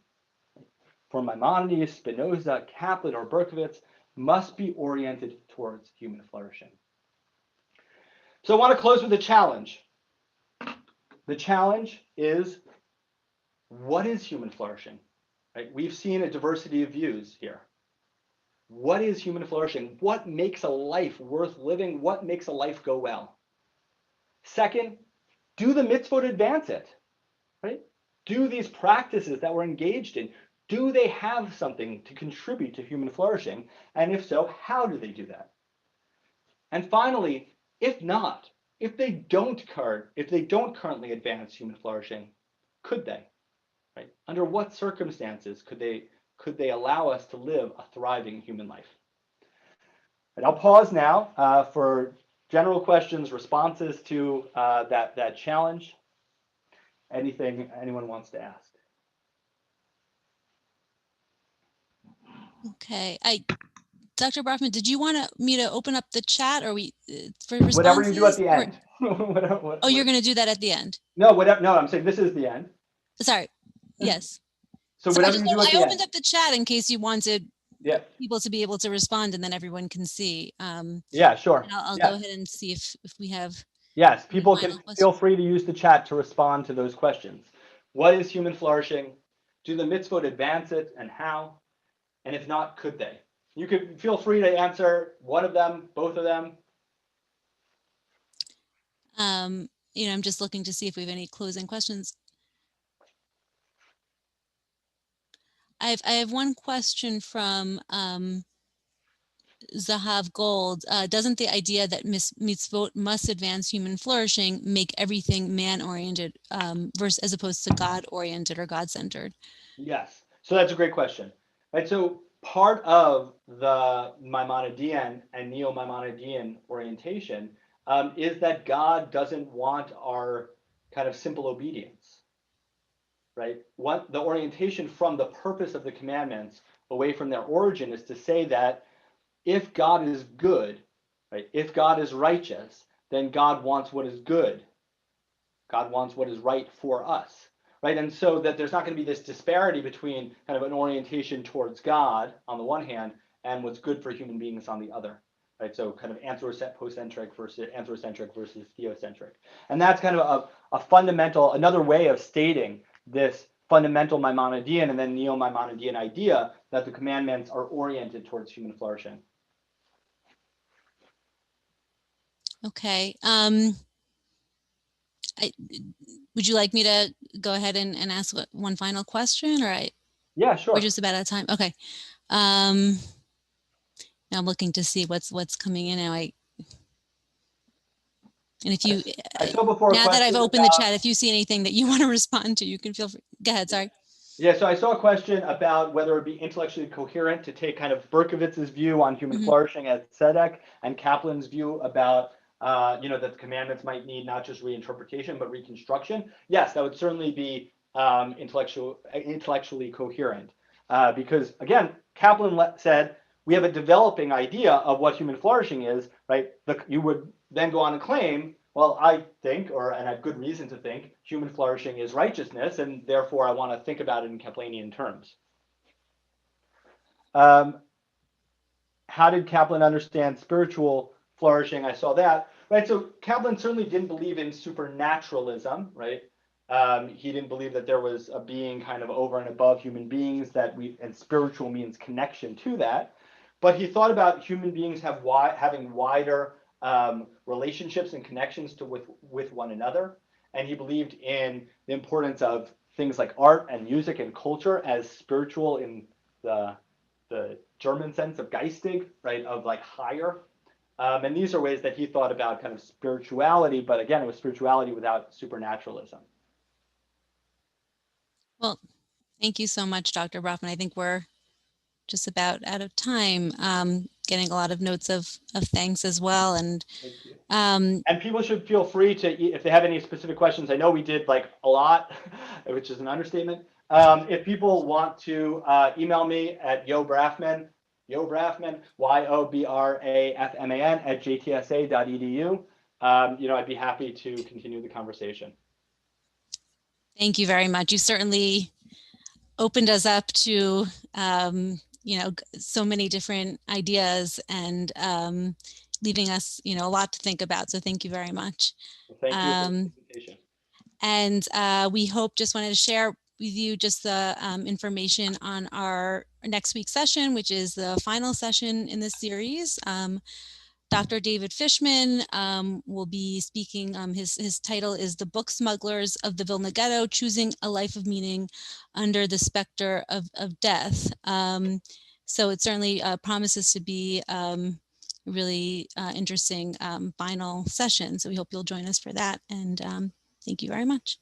for Maimonides, Spinoza, Kaplan, or Berkovits, must be oriented towards human flourishing. So I want to close with a challenge. The challenge is, what is human flourishing? Right? We've seen a diversity of views here. What is human flourishing? What makes a life worth living? What makes a life go well? Second, do the mitzvot advance it? Right? Do these practices that we're engaged in, do they have something to contribute to human flourishing? And if so, how do they do that? And finally, if not, if they don't currently advance human flourishing, could they? Right? Under what circumstances could they allow us to live a thriving human life? And I'll pause now for general questions, responses to that challenge. Anything anyone wants to ask? Okay, Dr. Brafman, did you want me to open up the chat, or for responses? Whatever you do at the end. Oh, you're going to do that at the end? No, whatever. No, I'm saying this is the end. Sorry. Yes. So whatever you do at the end. I opened up the chat in case you wanted people to be able to respond, and then everyone can see. Yeah, sure. I'll go ahead and see if we have. Yes, people can feel free to use the chat to respond to those questions. What is human flourishing? Do the mitzvot advance it, and how? And if not, could they? You could feel free to answer one of them, both of them. I'm just looking to see if we have any closing questions. I have one question from Zahav Gold. Doesn't the idea that mitzvot must advance human flourishing make everything man-oriented as opposed to God-oriented or God-centered? Yes. So that's a great question. Right. So part of the Maimonidean and Neo-Maimonidean orientation is that God doesn't want our kind of simple obedience. Right. What the orientation from the purpose of the commandments away from their origin is to say that if God is good, right, if God is righteous, then God wants what is good. God wants what is right for us, right? And so that there's not going to be this disparity between kind of an orientation towards God on the one hand and what's good for human beings on the other, right? So kind of anthropocentric versus theocentric. And that's kind of a fundamental, another way of stating this fundamental Maimonidean and then Neo-Maimonidean idea that the commandments are oriented towards human flourishing. Okay. Would you like me to go ahead and ask one final question, or Yeah, sure. we're just about out of time? Okay. Now I'm looking to see what's coming in now. And if you, I saw before a now that I've question opened the about- chat, if you see anything that you want to respond to, you can feel free. Go ahead, sorry. Yeah, so I saw a question about whether it would be intellectually coherent to take kind of Berkovits' view on human flourishing as tzedek and Kaplan's view about, that the commandments might need not just reinterpretation, but reconstruction. Yes, that would certainly be intellectually coherent. Because again, Kaplan said, we have a developing idea of what human flourishing is, right? You would then go on and claim, well, I think, and I have good reason to think, human flourishing is righteousness, and therefore I want to think about it in Kaplanian terms. How did Kaplan understand spiritual flourishing? I saw that, right? So Kaplan certainly didn't believe in supernaturalism, right? He didn't believe that there was a being kind of over and above human beings, and spiritual means connection to that. But he thought about human beings having wider relationships and connections with one another. And he believed in the importance of things like art and music and culture as spiritual in the German sense of geistig, right, of like higher. And these are ways that he thought about kind of spirituality, but again, it was spirituality without supernaturalism. Well, thank you so much, Dr. Brafman. I think we're just about out of time. Getting a lot of notes of thanks as well. And Thank you. And people should feel free to, if they have any specific questions. I know we did like a lot, which is an understatement. If people want to email me at yobrafman, YOBRAFMAN @jtsa.edu, I'd be happy to continue the conversation. Thank you very much. You certainly opened us up to, so many different ideas and leaving us, a lot to think about. So thank you very much. Well, thank you for the invitation. And we just wanted to share with you just the information on our next week's session, which is the final session in this series. Dr. David Fishman will be speaking. His title is The Book Smugglers of the Vilna Ghetto, Choosing a Life of Meaning Under the Specter of Death. So it certainly promises to be really interesting final session. So we hope you'll join us for that. And thank you very much.